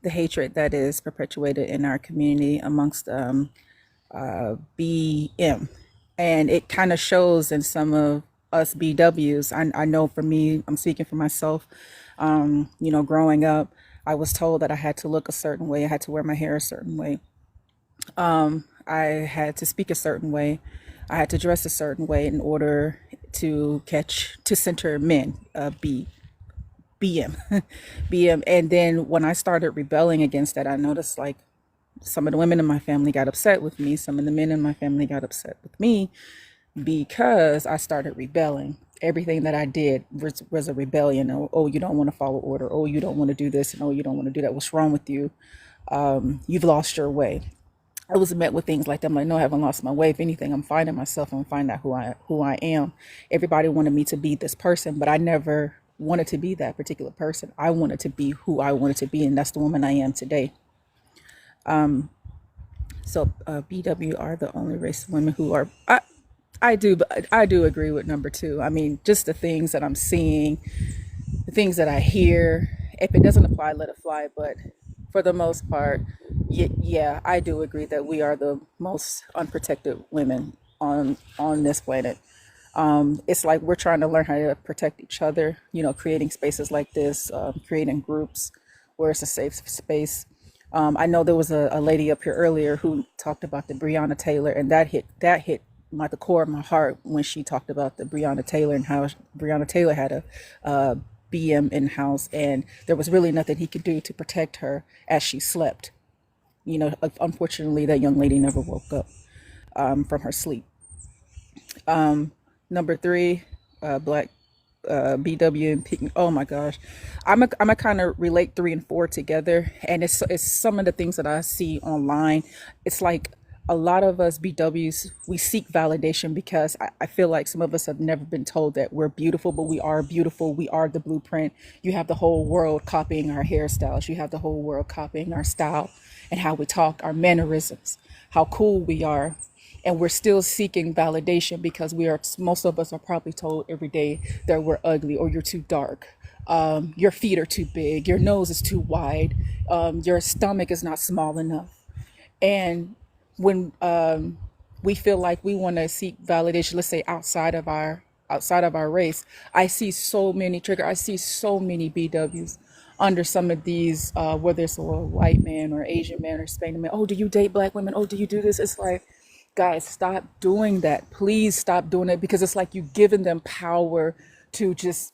hatred that is perpetuated in our community amongst BM, and it kind of shows in some of us BWs. I know for me, I'm speaking for myself. Growing up, I was told that I had to look a certain way. I had to wear my hair a certain way. I had to speak a certain way. I had to dress a certain way in order to center men, BM, BM. And then when I started rebelling against that, I noticed like some of the women in my family got upset with me. Some of the men in my family got upset with me because I started rebelling. Everything that I did was a rebellion. Oh, you don't want to follow order. Oh, you don't want to do this. And oh, you don't want to do that. What's wrong with you? You've lost your way. I was met with things like that. I'm like, no, I haven't lost my way. If anything, I'm finding myself and find out who I am. Everybody wanted me to be this person, but I never wanted to be that particular person. I wanted to be who I wanted to be, and that's the woman I am today. So BW are the only race of women who are. I do agree with number two. I mean, just the things that I'm seeing, the things that I hear. If it doesn't apply, let it fly. But for the most part, yeah, I do agree that we are the most unprotected women on this planet. It's like we're trying to learn how to protect each other. Creating spaces like this, creating groups where it's a safe space. I know there was a lady up here earlier who talked about the Breonna Taylor, and that hit the core of my heart when she talked about the Breonna Taylor and how Breonna Taylor had a BM in house, and there was really nothing he could do to protect her as she slept. Unfortunately, that young lady never woke up from her sleep. Number three, black BW and pick. Oh my gosh, I'm a kind of relate 3 and 4 together, and it's some of the things that I see online. It's like a lot of us BWs, we seek validation because I feel like some of us have never been told that we're beautiful, but we are beautiful. We are the blueprint. You have the whole world copying our hairstyles. You have the whole world copying our style and how we talk, our mannerisms, how cool we are. And we're still seeking validation because most of us are probably told every day that we're ugly or you're too dark. Your feet are too big. Your nose is too wide. Your stomach is not small enough. And when we feel like we want to seek validation, let's say outside of our race, I see so many BWs under some of these, whether it's a white man or Asian man or Hispanic man. Oh, do you date black women? Oh, do you do this? It's like, guys, stop doing that. Please stop doing it, because it's like you've given them power to just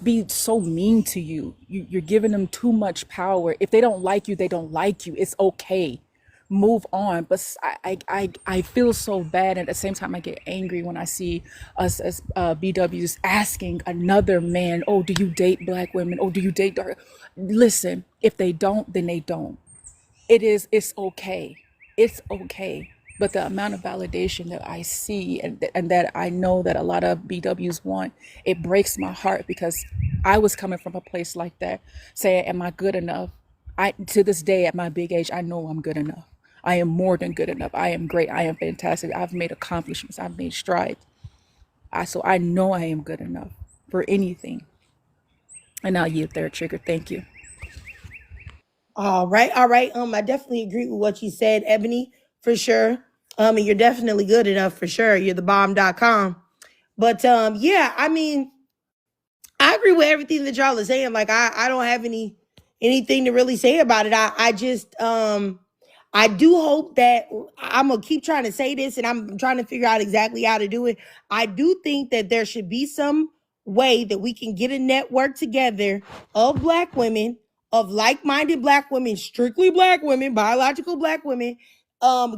be so mean to you. You're giving them too much power. If they don't like you, they don't like you. It's okay. Move on. But I feel so bad. At the same time, I get angry when I see us as BWs asking another man, oh, do you date black women? Oh, do you date dark? Listen, if they don't, then they don't. It's okay. It's okay. But the amount of validation that I see and that I know that a lot of BWs want, it breaks my heart, because I was coming from a place like that, saying, am I good enough? To this day, at my big age, I know I'm good enough. I am more than good enough. I am great. I am fantastic. I've made accomplishments. I've made strides. So I know I am good enough for anything. And I'll yield there, Trigger. Thank you. All right, all right. I definitely agree with what you said, Ebony, for sure. And you're definitely good enough for sure. You're the bomb.com. But yeah, I mean, I agree with everything that y'all are saying. Like I don't have anything to really say about it. I just I do hope that I'm gonna keep trying to say this, and I'm trying to figure out exactly how to do it. I do think that there should be some way that we can get a network together of black women, of like-minded black women, strictly black women, biological black women.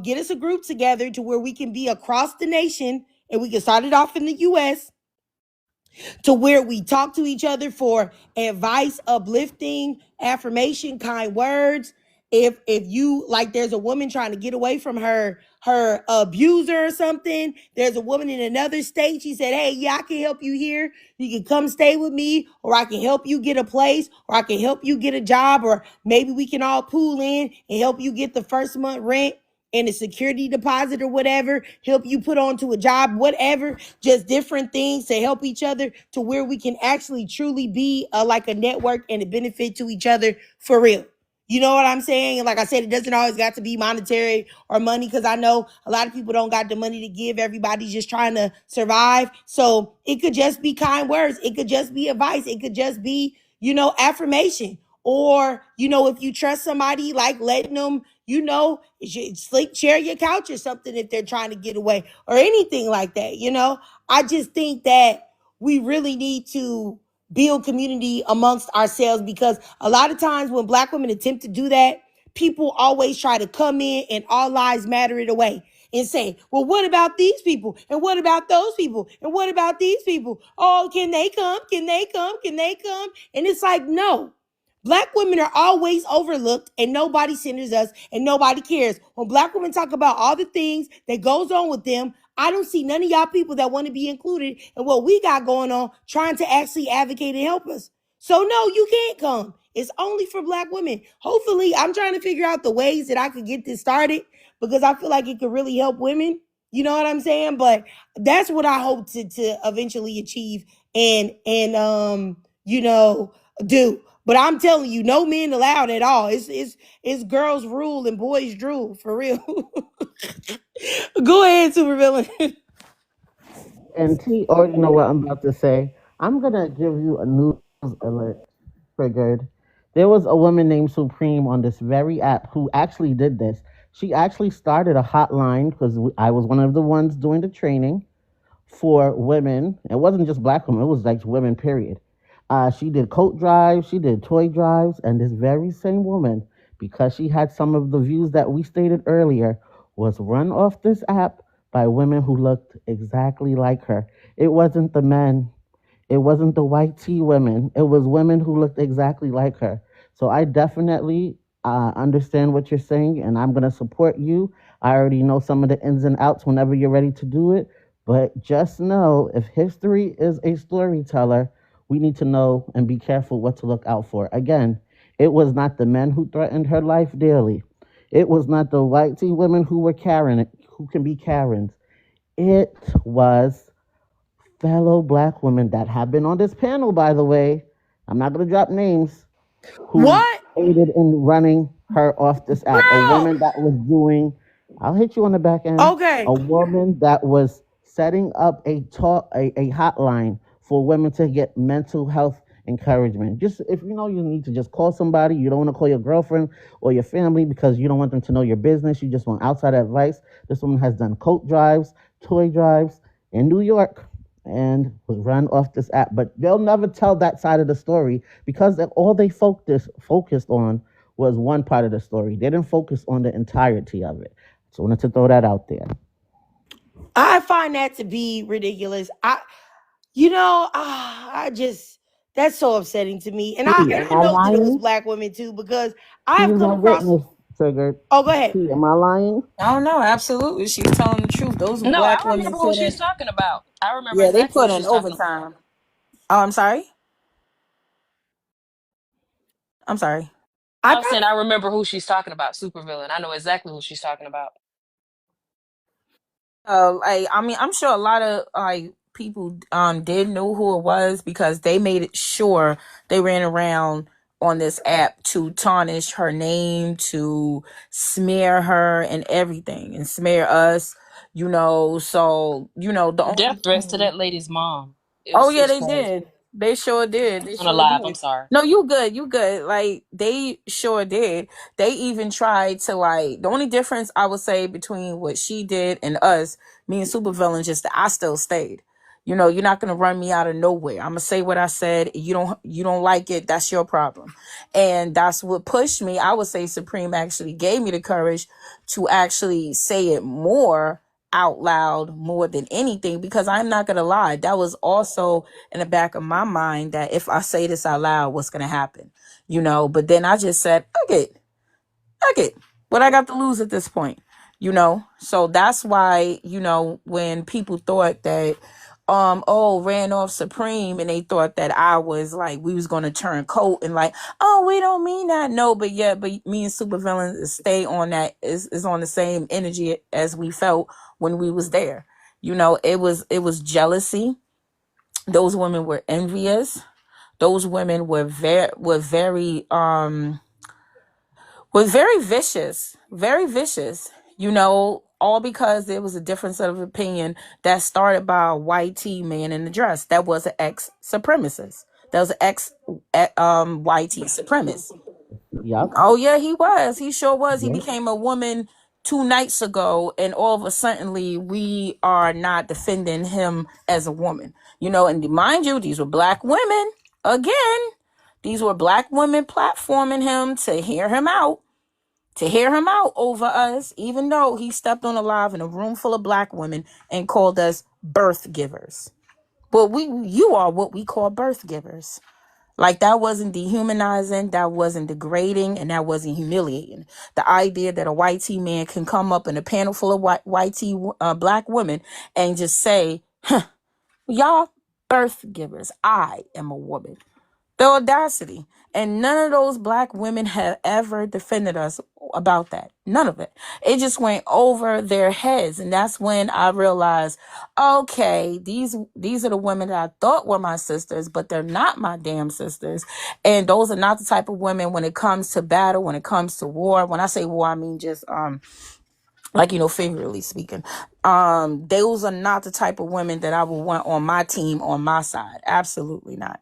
Get us a group together to where we can be across the nation, and we can start it off in the US, to where we talk to each other for advice, uplifting, affirmation, kind words. If you like, there's a woman trying to get away from her abuser or something. There's a woman in another state. She said, hey, yeah, I can help you here. You can come stay with me, or I can help you get a place, or I can help you get a job, or maybe we can all pool in and help you get the first month rent and a security deposit or whatever, help you put onto a job, whatever, just different things to help each other, to where we can actually truly be like a network and a benefit to each other for real. You know what I'm saying? And like I said, it doesn't always got to be monetary or money, because I know a lot of people don't got the money to give. Everybody's just trying to survive. So it could just be kind words. It could just be advice. It could just be, affirmation. Or, if you trust somebody, like letting them, sleep, share your couch or something if they're trying to get away, or anything like that. I just think that we really need to build community amongst ourselves, because a lot of times when black women attempt to do that, people always try to come in and all lives matter it away and say, well, what about these people? And what about those people? And what about these people? Oh, can they come? Can they come? Can they come? And it's like, no. Black women are always overlooked, and nobody centers us, and nobody cares. When black women talk about all the things that goes on with them, I don't see none of y'all people that want to be included in what we got going on, trying to actually advocate and help us. So no, you can't come. It's only for black women. Hopefully, I'm trying to figure out the ways that I could get this started, because I feel like it could really help women. You know what I'm saying? But that's what I hope to eventually achieve and do. But I'm telling you, no men allowed at all. It's girls rule and boys drool, for real. Go ahead, supervillain. And T already know what I'm about to say. I'm gonna give you a news alert. Triggered. There was a woman named Supreme on this very app who actually did this. She actually started a hotline, because I was one of the ones doing the training for women. It wasn't just black women, it was like women, period. She did coat drives, she did toy drives, and this very same woman, because she had some of the views that we stated earlier, was run off this app by women who looked exactly like her. It wasn't the men, It wasn't the white tea women. It was women who looked exactly like her. So I definitely understand what you're saying, and I'm gonna support you. I already know some of the ins and outs whenever you're ready to do it. But just know, if history is a storyteller, we need to know and be careful what to look out for. Again, it was not the men who threatened her life daily. It was not the white tea women who were Karen, who can be Karens. It was fellow black women that have been on this panel, by the way. I'm not going to drop names, who What? aided in running her off this app. A Bro. woman that was doing, I'll hit you on the back end. Okay. A woman that was setting up a hotline for women to get mental health encouragement. Just if you know you need to just call somebody, you don't want to call your girlfriend or your family because you don't want them to know your business. You just want outside advice. This woman has done coat drives, toy drives in New York and was run off this app. But they'll never tell that side of the story because all they focused on was one part of the story. They didn't focus on the entirety of it. So I wanted to throw that out there. I find that to be ridiculous. I just that's so upsetting to me. And I T, and am I I know that it was lying? black women too, because I have She's come a across. witness, triggered. Oh, go ahead. T, am I lying? I don't know. Absolutely, she's telling the truth. Those No, I black women remember who put in. she's talking about. I remember Yeah, they exactly who put in she's talking about. overtime. Oh, I'm sorry. I'm sorry. I I was got saying I remember who she's talking about, supervillain. I know exactly who she's talking about. I mean, I'm sure a lot of people did know who it was because they made it sure they ran around on this app to tarnish her name, to smear her and everything, and smear us. So the only Death threats to that lady's mom. Oh It yeah, was they crazy. did. They sure did. They On a sure live, I'm did. sorry. No, you good. You good. Like they sure did. They even tried to the only difference I would say between what she did and us, me and Supervillain, just that I still stayed. You're not gonna run me out of nowhere. I'm gonna say what I said. You don't like it. That's your problem. And that's what pushed me. I would say Supreme actually gave me the courage to actually say it more out loud more than anything, because I'm not gonna lie, that was also in the back of my mind that if I say this out loud, what's gonna happen? But then I just said, okay, what I got to lose at this point, So that's why, when people thought that ran off Supreme, and they thought that I was like we was gonna turn coat and like, oh, we don't mean that. No, but yeah, but me and Supervillain stay on that is on the same energy as we felt when we was there. It was jealousy. Those women were envious. Those women were very vicious, very vicious, all because there was a difference of opinion that started by a white tea man in the dress that was an ex-supremacist. That was an white tea supremacist. Yep. Oh yeah, he was. He sure was. He Yep. became a woman 2 nights ago, and all of a suddenly we are not defending him as a woman. And mind you, these were black women again. These were black women platforming him to hear him out over us, even though he stepped on a live in a room full of black women and called us birth givers. But you are what we call birth givers. Like, that wasn't dehumanizing, that wasn't degrading, and that wasn't humiliating. The idea that a white tea man can come up in a panel full of white tea black women and just say, y'all birth givers, I am a woman. The audacity. And none of those black women have ever defended us about that. None of it. It just went over their heads. And that's when I realized, okay, these are the women that I thought were my sisters, but they're not my damn sisters. And those are not the type of women when it comes to battle, when it comes to war. When I say war, I mean just figuratively speaking. Those are not the type of women that I would want on my team, on my side. Absolutely not.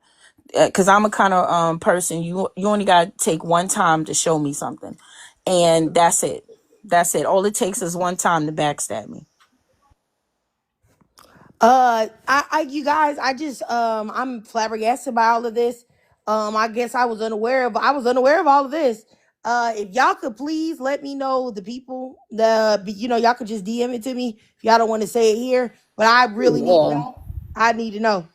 Because I'm a kind of person, you only got to take one time to show me something, and that's it. All it takes is one time to backstab me. you guys, I'm flabbergasted by all of this. I guess I was unaware of all of this. If y'all could please let me know the people, y'all could just DM it to me if y'all don't want to say it here, but I really need to Yeah. know. I need to know.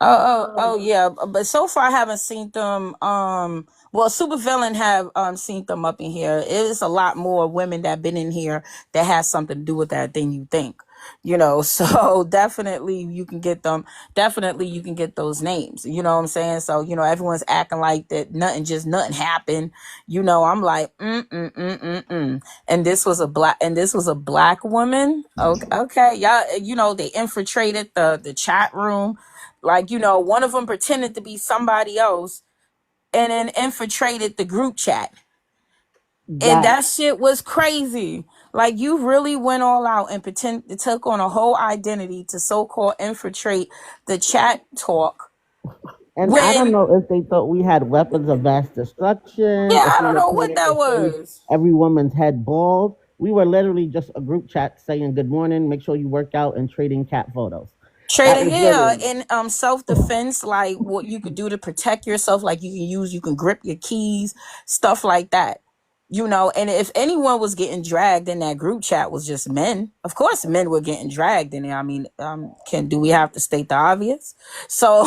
Yeah, but so far I haven't seen them. Well, Supervillain have seen them up in here. It's a lot more women that been in here that has something to do with that than you think. So definitely you can get them. Definitely you can get those names. You know what I'm saying? So everyone's acting like that. Nothing happened. I'm like And this was a black woman. Okay, okay, y'all. They infiltrated the chat room. Like, one of them pretended to be somebody else and then infiltrated the group chat. And That that shit was crazy. Like, you really went all out and took on a whole identity to so-called infiltrate the chat talk. And I don't When, know if they thought we had weapons of mass destruction, yeah, if I we don't were know what planning that to shave was. every woman's head bald. We were literally just a group chat saying good morning, make sure you work out, and trading cat photos. That Trader, was yeah, literally. and self-defense, like what you could do to protect yourself, like you can grip your keys, stuff like that. And if anyone was getting dragged in that group chat was just men. Of course men were getting dragged in there. I mean, do we have to state the obvious? So,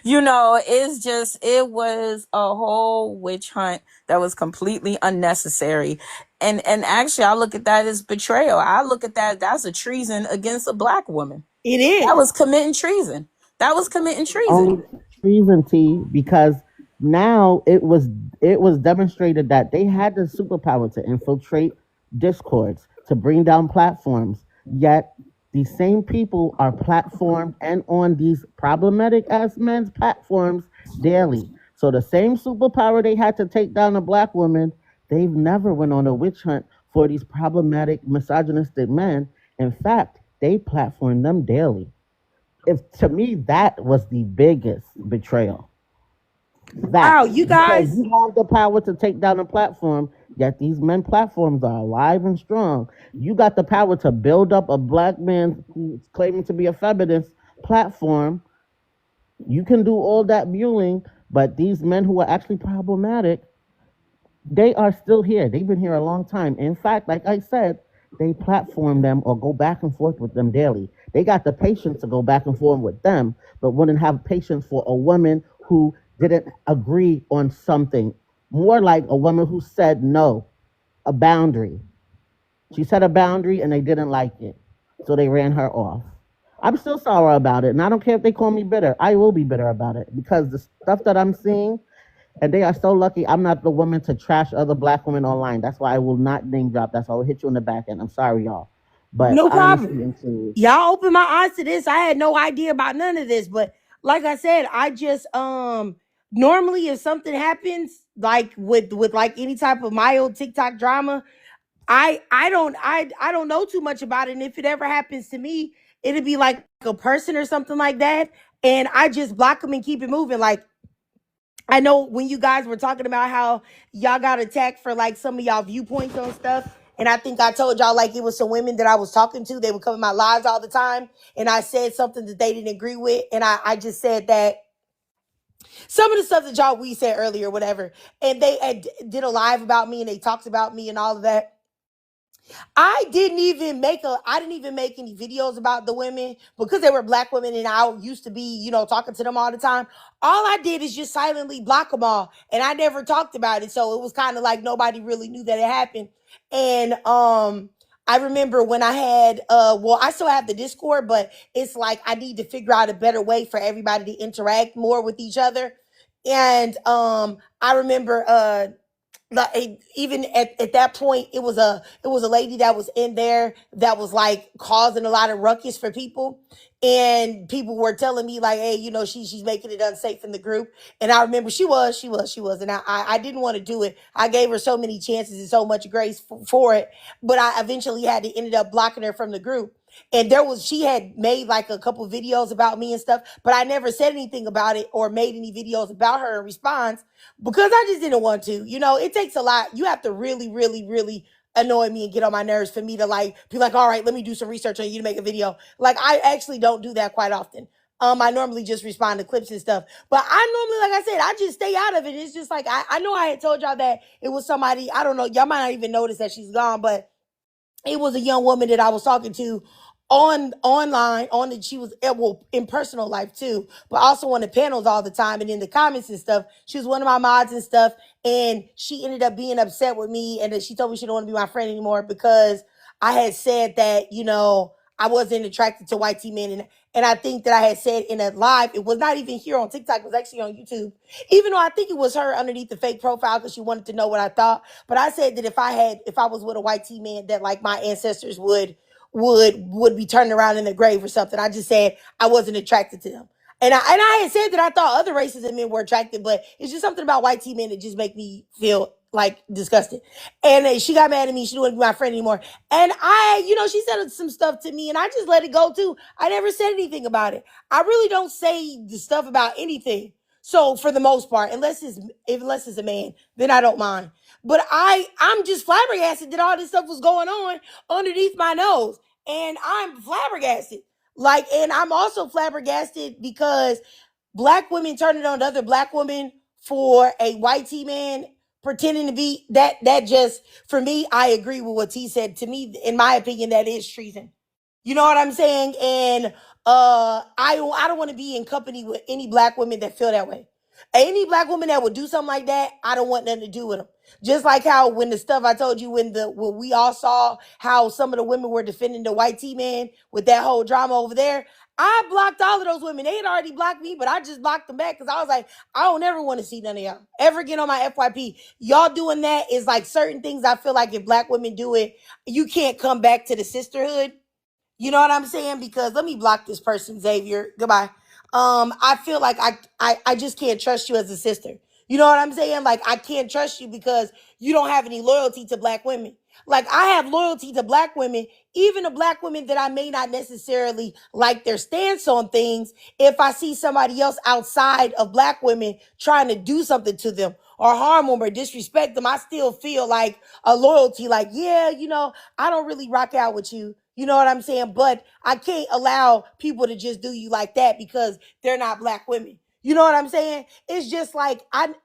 it was a whole witch hunt that was completely unnecessary. And actually I look at that as betrayal. I look at that's a treason against a black woman. It That is. was committing treason. That was committing treason. Only treason, T, because now it was demonstrated that they had the superpower to infiltrate discords, to bring down platforms. Yet these same people are platformed and on these problematic ass men's platforms daily. So the same superpower they had to take down a black woman, they've never went on a witch hunt for these problematic misogynistic men. In fact, they platform them daily. If to me that was the biggest betrayal. Wow, That you because guys. you have the power to take down a platform, yet these men platforms are alive and strong. You got the power to build up a black man who's claiming to be a feminist platform. You can do all that muling, but these men who are actually problematic, they are still here. They've been here a long time. In fact, like I said, they platform them or go back and forth with them daily. They got the patience to go back and forth with them, but wouldn't have patience for a woman who didn't agree on something. More like a woman who said no, a boundary. She set a boundary and they didn't like it. So they ran her off. I'm still sour about it. And I don't care if they call me bitter. I will be bitter about it because the stuff that I'm seeing, and they are so lucky I'm not the woman to trash other black women online. That's why I will not name drop. That's why I will hit you in the back end. I'm sorry, y'all. But No I am problem. seeing to Y'all opened my eyes to this. I had no idea about none of this, but like I said, I just normally if something happens like with like any type of mild TikTok drama, I don't know too much about it. And if it ever happens to me, it'd be like a person or something like that. And I just block them and keep it moving. Like I know when you guys were talking about how y'all got attacked for like some of y'all viewpoints on stuff. And I think I told y'all like it was some women that I was talking to. They would come in my lives all the time. And I said something that they didn't agree with. And I just said that some of the stuff that y'all we said earlier, whatever. And they did a live about me and they talked about me and all of that. I didn't even make any videos about the women because they were black women and I used to be, talking to them all the time. All I did is just silently block them all and I never talked about it. So it was kind of like nobody really knew that it happened. And I remember when I had I still have the Discord, but it's like I need to figure out a better way for everybody to interact more with each other. And I remember like even at that point it was a lady that was in there that was like causing a lot of ruckus for people, and people were telling me like, hey, she's making it unsafe in the group. And I remember she was and I didn't want to do it. I gave her so many chances and so much grace for it, but I eventually had to ended up blocking her from the group. And she had made like a couple videos about me and stuff, but I never said anything about it or made any videos about her in response because I just didn't want to. It takes a lot. You have to really, really, really annoy me and get on my nerves for me to like be like, all right, let me do some research on you to make a video. Like I actually don't do that quite often. I normally just respond to clips and stuff. But I normally, like I said, I just stay out of it. It's just like I know I had told y'all that it was somebody, I don't know, y'all might not even notice that she's gone, but it was a young woman that I was talking to online on the she was well in personal life too, but also on the panels all the time and in the comments and stuff. She was one of my mods and stuff, and she ended up being upset with me, and then she told me she don't want to be my friend anymore because I had said that, I wasn't attracted to white T men, and I think that I had said in a live, it was not even here on TikTok, it was actually on YouTube. Even though I think it was her underneath the fake profile because she wanted to know what I thought. But I said that if I was with a white T man, that like my ancestors would be turning around in the grave or something. I just said I wasn't attracted to them. And I had said that I thought other races of men were attractive, but it's just something about white T men that just make me feel like disgusted. And she got mad at me. She didn't want to be my friend anymore. And she said some stuff to me and I just let it go too. I never said anything about it. I really don't say the stuff about anything. So for the most part, unless it's a man, then I don't mind. But I'm just flabbergasted that all this stuff was going on underneath my nose. And I'm flabbergasted. And I'm also flabbergasted because black women turning on other black women for a white T man pretending to be that just for me, I agree with what T said. To me, in my opinion, that is treason. You know what I'm saying? And I don't want to be in company with any black women that feel that way. Any black woman that would do something like that, I don't want nothing to do with them. Just like how when the stuff I told you when we all saw how some of the women were defending the white T man with that whole drama over there. I blocked all of those women. They had already blocked me, but I just blocked them back because I was like, I don't ever want to see none of y'all ever get on my FYP. Y'all doing that is like certain things I feel like if black women do it, you can't come back to the sisterhood. You know what I'm saying? Because let me block this person, Xavier. Goodbye. I feel like I just can't trust you as a sister. You know what I'm saying? Like I can't trust you because you don't have any loyalty to black women. Like I have loyalty to black women, even to black women that I may not necessarily like their stance on things. If I see somebody else outside of black women trying to do something to them or harm them or disrespect them, I still feel like a loyalty. Like, yeah, I don't really rock out with you. You know what I'm saying? But I can't allow people to just do you like that because they're not black women. You know what I'm saying? It's just like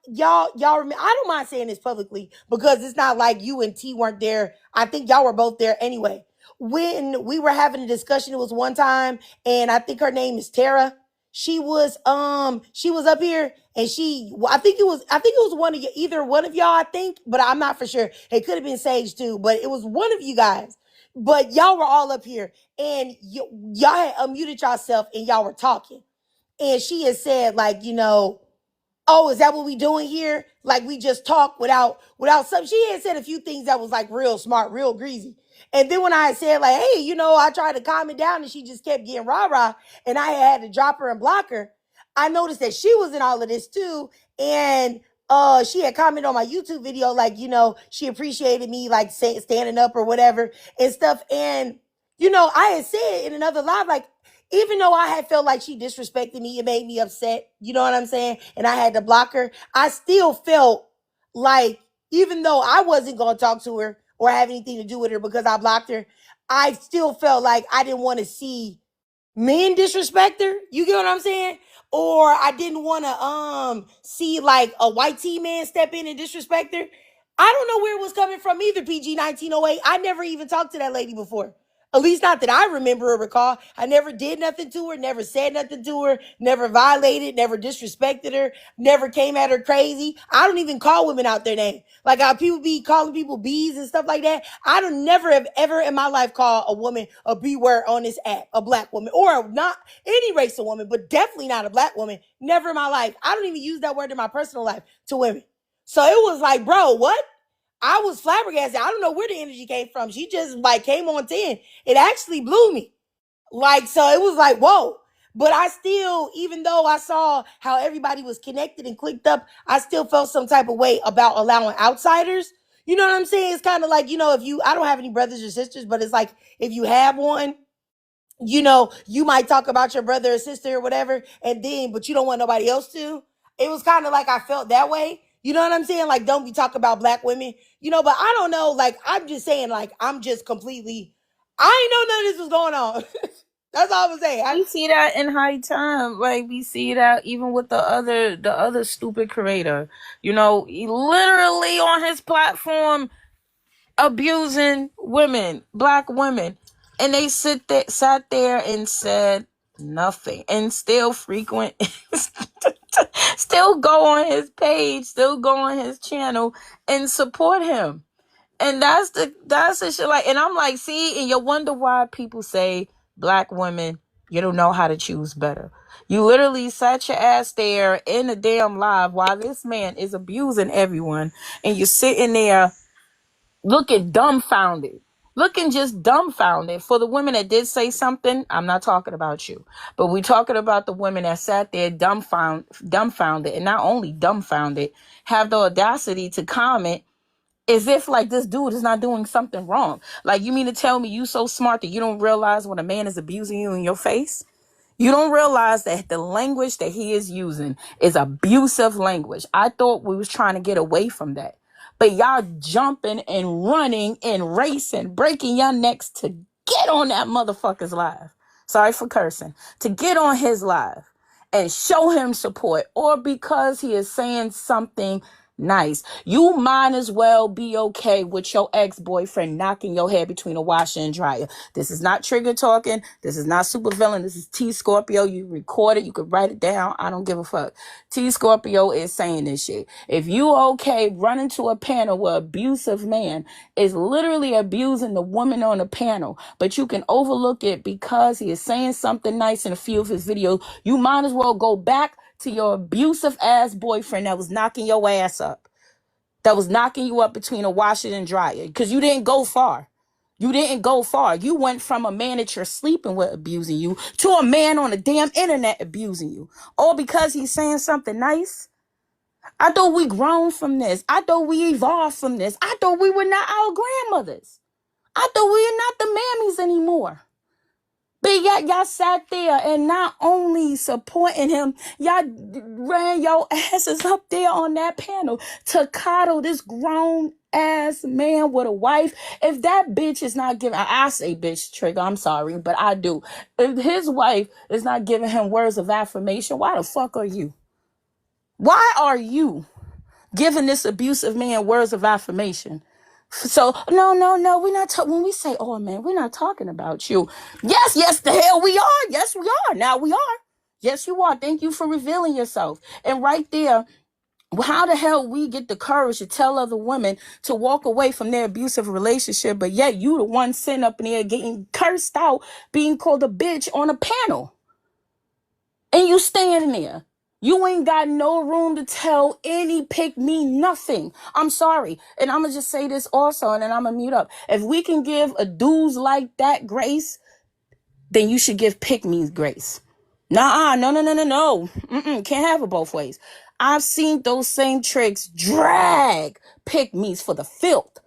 y'all remember, I don't mind saying this publicly because it's not like you and T weren't there. I think y'all were both there anyway. When we were having a discussion, it was one time, and I think her name is Tara. She was up here and I think it was one of you, either one of y'all, I think, but I'm not for sure. It could have been Sage too, but it was one of you guys. But y'all were all up here and y'all had unmuted yourself and y'all were talking. And she had said, like, oh, is that what we doing here? Like we just talk without some. She had said a few things that was like real smart, real greasy. And then when I had said like, hey, I tried to calm it down and she just kept getting rah-rah and I had to drop her and block her. I noticed that she was in all of this too. And she had commented on my YouTube video, like, she appreciated me like standing up or whatever and stuff. And, I had said in another live, like, even though I had felt like she disrespected me, it made me upset. You know what I'm saying? And I had to block her. I still felt like, even though I wasn't going to talk to her or have anything to do with her because I blocked her, I still felt like I didn't want to see men disrespect her. You get what I'm saying? Or I didn't want to see like a white T man step in and disrespect her. I don't know where it was coming from either, PG 1908. I never even talked to that lady before. At least not that I remember or recall. I never did nothing to her, never said nothing to her, never violated, never disrespected her, never came at her crazy. I don't even call women out their name. Like how people be calling people bees and stuff like that. I don't never have ever in my life called a woman a B word on this app, a black woman, or not any race of woman, but definitely not a black woman. Never in my life. I don't even use that word in my personal life to women. So it was like, bro, what? I was flabbergasted. I don't know where the energy came from. She just like came on 10. It actually blew me. Like, so it was like, whoa. But I still, even though I saw how everybody was connected and clicked up, I still felt some type of way about allowing outsiders. You know what I'm saying? It's kind of like, I don't have any brothers or sisters, but it's like, if you have one, you might talk about your brother or sister or whatever, but you don't want nobody else to. It was kind of like I felt that way. You know what I'm saying? Like, don't be talking about black women, but I don't know. Like, I'm just saying, like, I'm just completely, I ain't know none of this was going on. That's all I'm saying. We see that in high time. Like we see that even with the other stupid creator. He literally on his platform abusing women, black women. And they sat there and said nothing, and still frequent, still go on his page, still go on his channel and support him. And that's the shit. Like, and I'm like, see, and you wonder why people say black women, you don't know how to choose better. You literally sat your ass there in the damn live while this man is abusing everyone, and you're sitting there looking dumbfounded. Looking just dumbfounded. For the women that did say something, I'm not talking about you. But we're talking about the women that sat there dumbfounded, and not only dumbfounded, have the audacity to comment as if like this dude is not doing something wrong. Like, you mean to tell me you so smart that you don't realize when a man is abusing you in your face? You don't realize that the language that he is using is abusive language. I thought we was trying to get away from that. But y'all jumping and running and racing, breaking your necks to get on that motherfucker's live. Sorry for cursing. To get on his live and show him support, or because he is saying something nice. You might as well be okay with your ex-boyfriend knocking your head between a washer and dryer. This is not trigger talking. This is not super villain. This is T Scorpio. You record it. You could write it down. I don't give a fuck. T Scorpio is saying this shit. If you okay running to a panel where abusive man is literally abusing the woman on the panel, but you can overlook it because he is saying something nice in a few of his videos, you might as well go back to your abusive ass boyfriend that was knocking your ass up, that was knocking you up between a washer and dryer, because you didn't go far. You didn't go far. You went from a man that you're sleeping with abusing you to a man on the damn internet abusing you, all because he's saying something nice. I thought we grown from this. I thought we evolved from this. I thought we were not our grandmothers. I thought we are not the mammies anymore. But yet y'all sat there and not only supporting him, y'all ran your asses up there on that panel to coddle this grown ass man with a wife. If that bitch is not giving, I say bitch, Trigger, I'm sorry, but I do. If his wife is not giving him words of affirmation, why the fuck are you? Why are you giving this abusive man words of affirmation? So no, we're not talking. When we say, oh man, we're not talking about you. Yes, the hell we are. Yes, we are. Now we are. Yes, you are. Thank you for revealing yourself. And right there, how the hell we get the courage to tell other women to walk away from their abusive relationship, but yet you the one sitting up in there getting cursed out, being called a bitch on a panel, and you standing there. You ain't got no room to tell any pick me nothing. I'm sorry. And I'm going to just say this also, and then I'm going to mute up. If we can give a dudes like that grace, then you should give pick me grace. Nah, no. Can't have it both ways. I've seen those same tricks drag pick me's for the filth.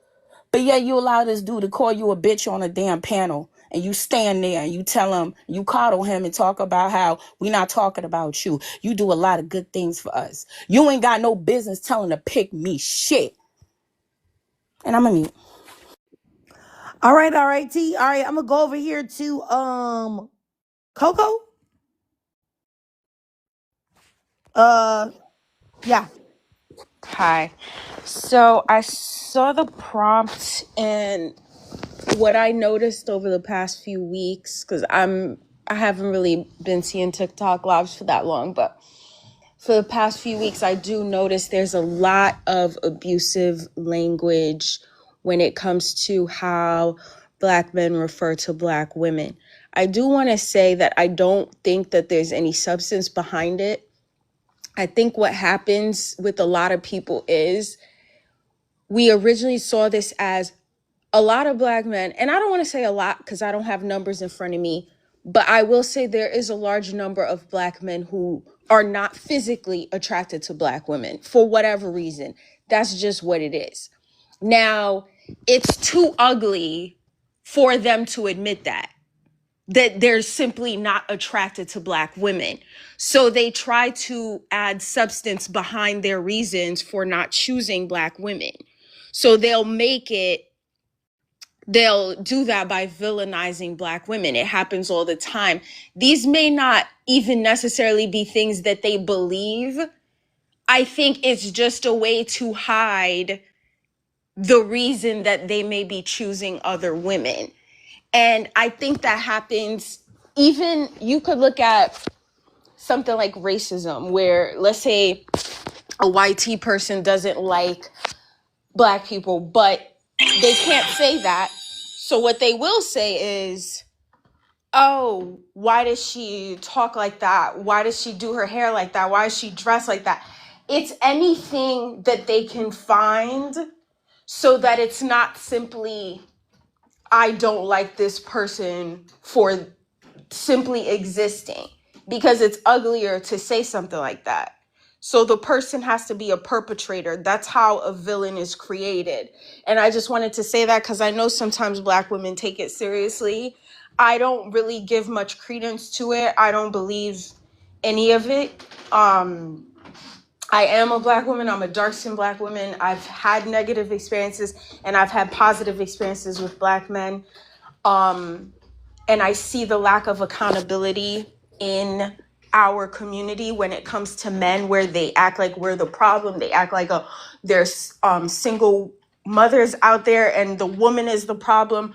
But yeah, you allow this dude to call you a bitch on a damn panel, and you stand there and you tell him, you coddle him and talk about how we not talking about you. You do a lot of good things for us. You ain't got no business telling to pick me shit. And I'm gonna mute. All right, T. All right, I'm gonna go over here to Coco. Yeah. Hi. So I saw the prompt, and what I noticed over the past few weeks, because I haven't really been seeing TikTok lives for that long, but for the past few weeks, I do notice there's a lot of abusive language when it comes to how Black men refer to Black women. I do want to say that I don't think that there's any substance behind it. I think what happens with a lot of people is we originally saw this as a lot of Black men, and I don't want to say a lot because I don't have numbers in front of me, but I will say there is a large number of Black men who are not physically attracted to Black women for whatever reason. That's just what it is. Now, it's too ugly for them to admit that they're simply not attracted to Black women. So they try to add substance behind their reasons for not choosing Black women. So they'll do that by villainizing Black women. It happens all the time. These may not even necessarily be things that they believe. I think it's just a way to hide the reason that they may be choosing other women. And I think that happens, even you could look at something like racism, where let's say a YT person doesn't like Black people, but they can't say that. So what they will say is, oh, why does she talk like that? Why does she do her hair like that? Why is she dressed like that? It's anything that they can find so that it's not simply, I don't like this person for simply existing, because it's uglier to say something like that. So the person has to be a perpetrator. That's how a villain is created. And I just wanted to say that because I know sometimes Black women take it seriously. I don't really give much credence to it. I don't believe any of it. I am a Black woman. I'm a dark-skinned Black woman. I've had negative experiences and I've had positive experiences with Black men. And I see the lack of accountability in our community when it comes to men, where they act like we're the problem. They act like there's single mothers out there and the woman is the problem,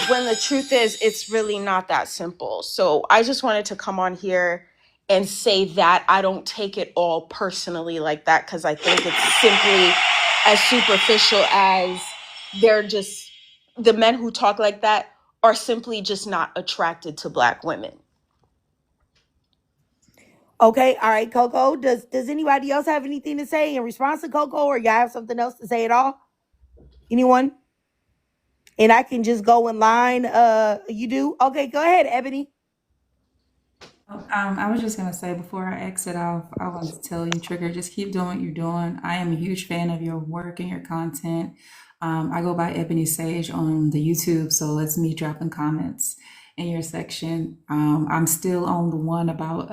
when the truth is it's really not that simple. So I just wanted to come on here and say that I don't take it all personally like that, because I think it's simply as superficial as they're just, the men who talk like that are simply just not attracted to Black women. Okay, all right, Coco. Does anybody else have anything to say in response to Coco, or y'all have something else to say at all? Anyone? And I can just go in line. You do? Okay, go ahead, Ebony. I was just gonna say before I exit off, I want to tell you, Trigger, just keep doing what you're doing. I am a huge fan of your work and your content. I go by Ebony Sage on the YouTube, so it's me dropping comments in your section. I'm still on the one about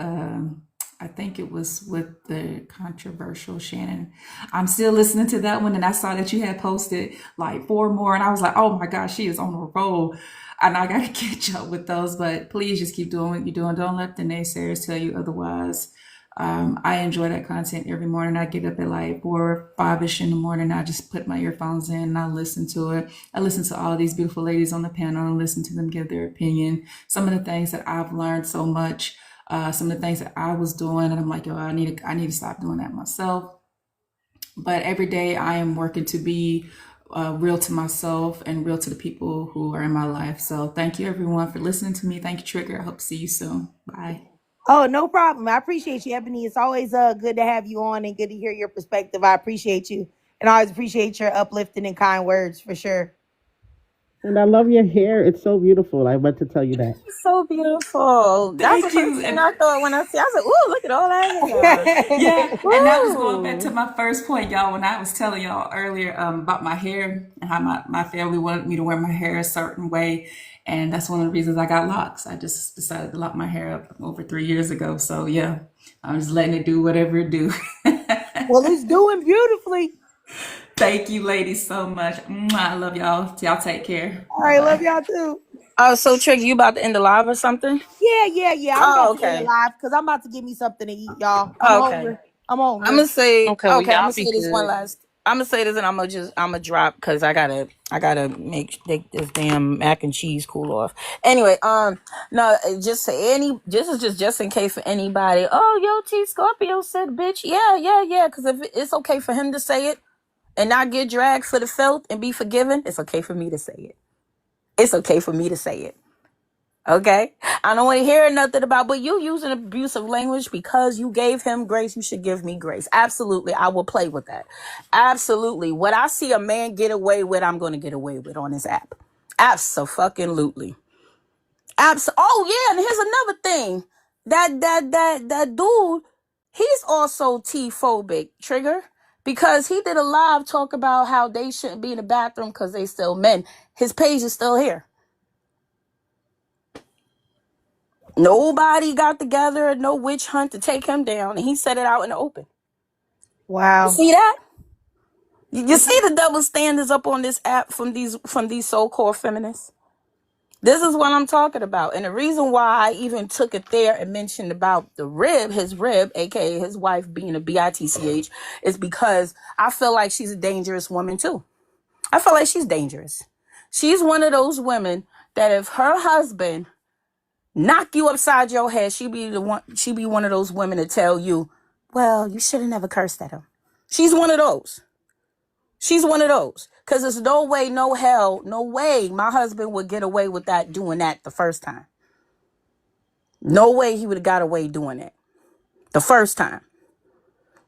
I think it was with the controversial Shannon. I'm still listening to that one, and I saw that you had posted like 4 more, and I was like, oh my gosh, she is on a roll. And I got to catch up with those, but please just keep doing what you're doing. Don't let the naysayers tell you otherwise. I enjoy that content every morning. I get up at like 4 or 5-ish in the morning. I just put my earphones in and I listen to it. I listen to all these beautiful ladies on the panel and listen to them give their opinion. Some of the things that I've learned so much, some of the things that I was doing, and I'm like, yo, I need to stop doing that myself. But every day I am working to be real to myself and real to the people who are in my life. So thank you everyone for listening to me. Thank you, Trigger. I hope to see you soon. Bye. Oh, no problem. I appreciate you, Ebony. It's always good to have you on and good to hear your perspective. I appreciate you. And I always appreciate your uplifting and kind words, for sure. And I love your hair. It's so beautiful. I meant to tell you that. So beautiful. That's the Thank first you. thing I thought when I see. I was like, "Ooh, look at all that hair." Yeah, and that was going back Ooh. to my first point, y'all, when I was telling y'all earlier about my hair and how my family wanted me to wear my hair a certain way. And that's one of the reasons I got locks. I just decided to lock my hair up over 3 years ago. So yeah, I'm just letting it do whatever it do. Well, it's doing beautifully. Thank you, ladies, so much. Mwah, I love y'all. Y'all take care. All right, love Bye-bye. y'all too. So Trick, you about to end the live or something? Yeah. I'm Oh, about to end the okay. live because I'm about to get me something to eat, y'all. I'm Oh, okay. hungry. I'm hungry. I'm gonna say Okay, well, okay. I'm y'all gonna be say this one good. last. I'm gonna say this, and I'm gonna drop because I gotta make this damn mac and cheese cool off. Anyway, no, just say this is just in case for anybody. Oh, yo, T Scorpio said, bitch, yeah. Because if it's okay for him to say it and not get dragged for the filth and be forgiven, it's okay for me to say it. It's okay for me to say it. Okay, I don't want to hear nothing about, but you using abusive language because you gave him grace. You should give me grace. Absolutely, I will play with that. Absolutely, what I see a man get away with, I'm going to get away with on this app. Absolutely. Oh yeah, and here's another thing. That dude, he's also T-phobic. Trigger, because he did a live talk about how they shouldn't be in the bathroom because they still men. His page is still here. Nobody got together, no witch hunt to take him down, and he said it out in the open. You Wow. see that? You see the double standards up on this app from these so-called feminists? This is what I'm talking about. And the reason why I even took it there and mentioned about his rib, aka his wife being a bitch, is because I feel like she's a dangerous woman too. I feel like she's dangerous. She's one of those women that if her husband knock you upside your head, she be one of those women to tell you, well, you should have never cursed at him. She's one of those. She's one of those. Because there's no way, no hell, no way my husband would get away with that, doing that the first time. No way he would have got away doing it the first time.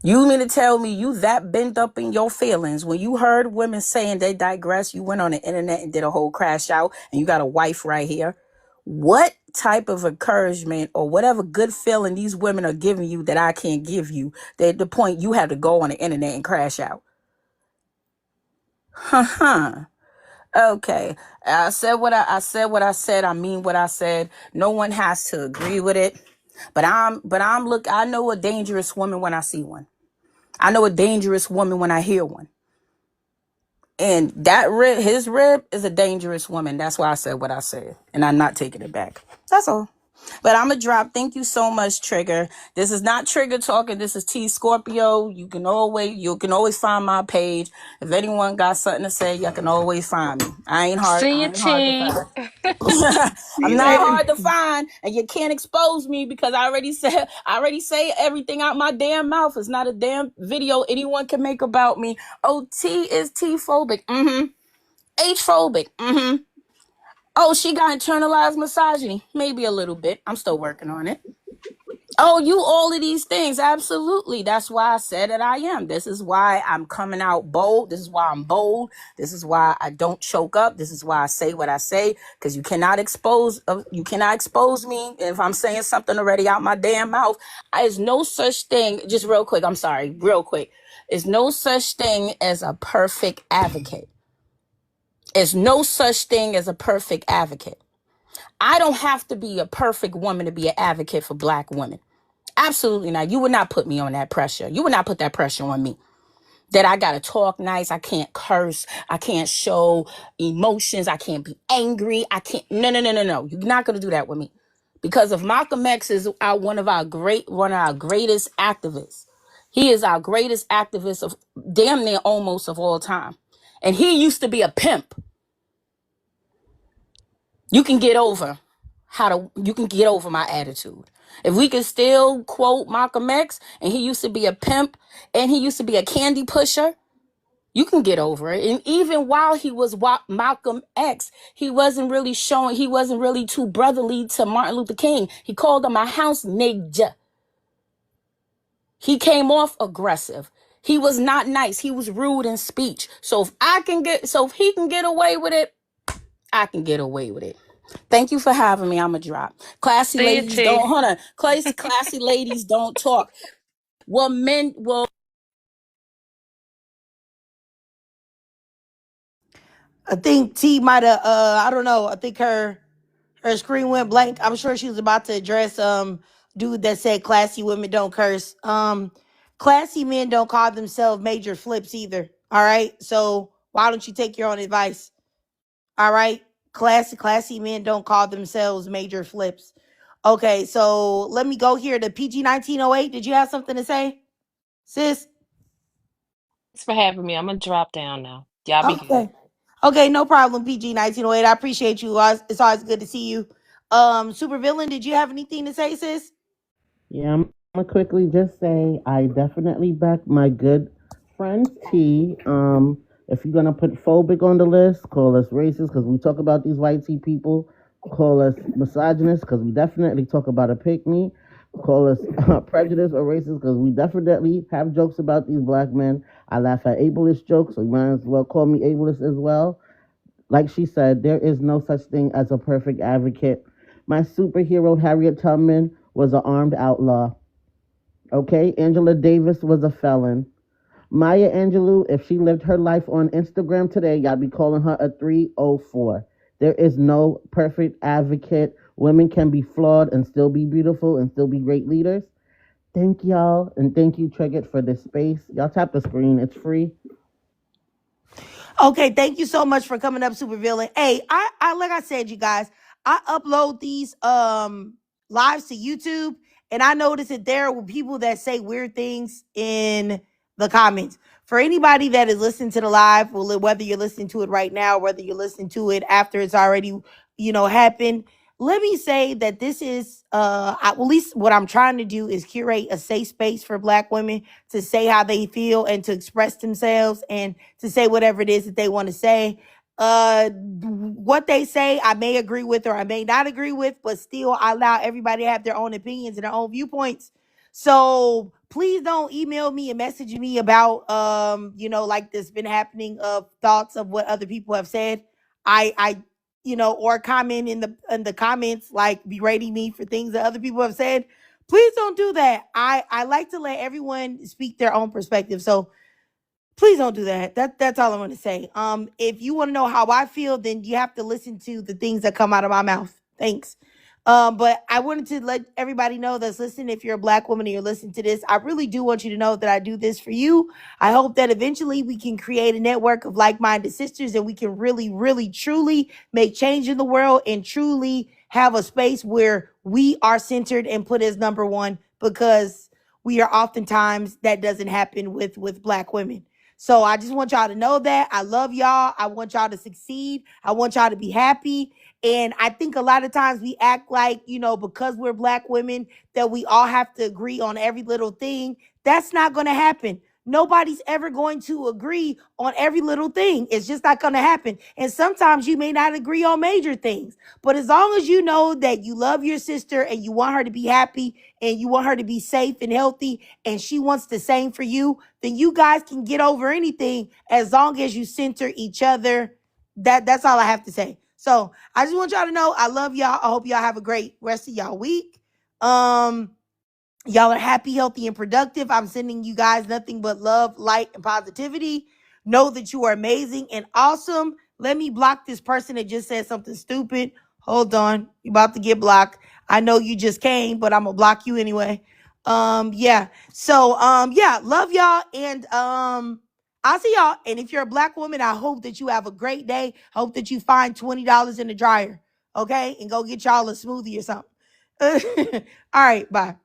You mean to tell me you that bent up in your feelings when you heard women saying they digress, you went on the internet and did a whole crash out and you got a wife right here? What type of encouragement or whatever good feeling these women are giving you that I can't give you, that at the point you have to go on the internet and crash out? Okay. I said what I said. I mean what I said. No one has to agree with it. But I know a dangerous woman when I see one. I know a dangerous woman when I hear one. And that his rib is a dangerous woman. That's why I said what I said. And I'm not taking it back. That's all. But I'm going to drop. Thank you so much, Trigger. This is not Trigger talking. This is T Scorpio. You can always find my page. If anyone got something to say, you can always find me. I ain't hard See you, to T. find. I'm not hard to find, and you can't expose me because I already say everything out my damn mouth. It's not a damn video anyone can make about me. Oh, T is T-phobic. H-phobic. Oh, she got internalized misogyny. Maybe a little bit. I'm still working on it. Oh, you all of these things. Absolutely. That's why I said that I am. This is why I'm coming out bold. This is why I'm bold. This is why I don't choke up. This is why I say what I say, because you cannot expose me if I'm saying something already out my damn mouth. There's no such thing. Just real quick. I'm sorry. Real quick. There's no such thing as a perfect advocate. There's no such thing as a perfect advocate. I don't have to be a perfect woman to be an advocate for Black women. Absolutely not. You would not put me on that pressure. You would not put that pressure on me. That I got to talk nice. I can't curse. I can't show emotions. I can't be angry. I can't. No. You're not going to do that with me. Because if Malcolm X is one of our greatest activists. He is our greatest activist of damn near almost of all time. And he used to be a pimp. You can get over my attitude. If we can still quote Malcolm X, and he used to be a pimp and he used to be a candy pusher, you can get over it. And even while he was Malcolm X, he wasn't really too brotherly to Martin Luther King. He called him a house nigga. He came off aggressive. He was not nice. He was rude in speech. So if he can get away with it, I can get away with it. Thank you for having me. I'm a drop. Classy See you, ladies T. don't classy ladies don't talk. Well, I think T might have I don't know. I think her screen went blank. I'm sure she was about to address dude that said classy women don't curse. Classy men don't call themselves major flips either. All right. So why don't you take your own advice? All right. Classy men don't call themselves major flips. Okay, so let me go here to PG 1908. Did you have something to say, sis? Thanks for having me. I'm gonna drop down now. Y'all be good. Okay. Okay, no problem, PG 1908. I appreciate you. It's always good to see you. Super Villain, did you have anything to say, sis? Yeah, I'm gonna quickly just say I definitely back my good friend T. If you're gonna put phobic on the list, call us racist because we talk about these white T people. Call us misogynist because we definitely talk about a pick me. Call us prejudice or racist because we definitely have jokes about these black men. I laugh at ableist jokes, so you might as well call me ableist as well. Like she said, there is no such thing as a perfect advocate. My superhero, Harriet Tubman, was an armed outlaw. Okay? Angela Davis was a felon. Maya Angelou, if she lived her life on Instagram today, y'all be calling her a 304. There is no perfect advocate. Women can be flawed and still be beautiful and still be great leaders. Thank y'all, and thank you, Triggered, for this space. Y'all tap the screen. It's free. Okay, thank you so much for coming up, Super Villain. Hey, I like I said, you guys, I upload these lives to YouTube, and I notice that there are people that say weird things in the comments. For anybody that is listening to the live, whether you're listening to it right now, whether you're listening to it after it's already, happen. Let me say that this is at least what I'm trying to do is curate a safe space for Black women to say how they feel and to express themselves and to say whatever it is that they want to say. What they say I may agree with or I may not agree with, but still I allow everybody to have their own opinions and their own viewpoints. So please don't email me and message me about like this been happening of thoughts of what other people have said. I or comment in the comments like berating me for things that other people have said. Please don't do that. I like to let everyone speak their own perspective. So please don't do that. That's all I'm going to say. If you want to know how I feel, then you have to listen to the things that come out of my mouth. Thanks. But I wanted to let everybody know that's listening. If you're a Black woman and you're listening to this, I really do want you to know that I do this for you. I hope that eventually we can create a network of like-minded sisters and we can really, really, truly make change in the world and truly have a space where we are centered and put as number one, because we are oftentimes that doesn't happen with Black women. So I just want y'all to know that I love y'all. I want y'all to succeed. I want y'all to be happy. And I think a lot of times we act like, because we're Black women, that we all have to agree on every little thing. That's not going to happen. Nobody's ever going to agree on every little thing. It's just not going to happen. And sometimes you may not agree on major things. But as long as you know that you love your sister and you want her to be happy and you want her to be safe and healthy and she wants the same for you, then you guys can get over anything as long as you center each other. That's all I have to say. So I just want y'all to know I love y'all. I hope y'all have a great rest of y'all week. Y'all are happy, healthy, and productive. I'm sending you guys nothing but love, light, and positivity. Know that you are amazing and awesome. Let me block this person that just said something stupid. Hold on. You about to get blocked. I know you just came, but I'm gonna block you anyway. Yeah. So yeah, love y'all. And I'll see y'all. And if you're a Black woman, I hope that you have a great day. Hope that you find $20 in the dryer. Okay? And go get y'all a smoothie or something. All right, bye.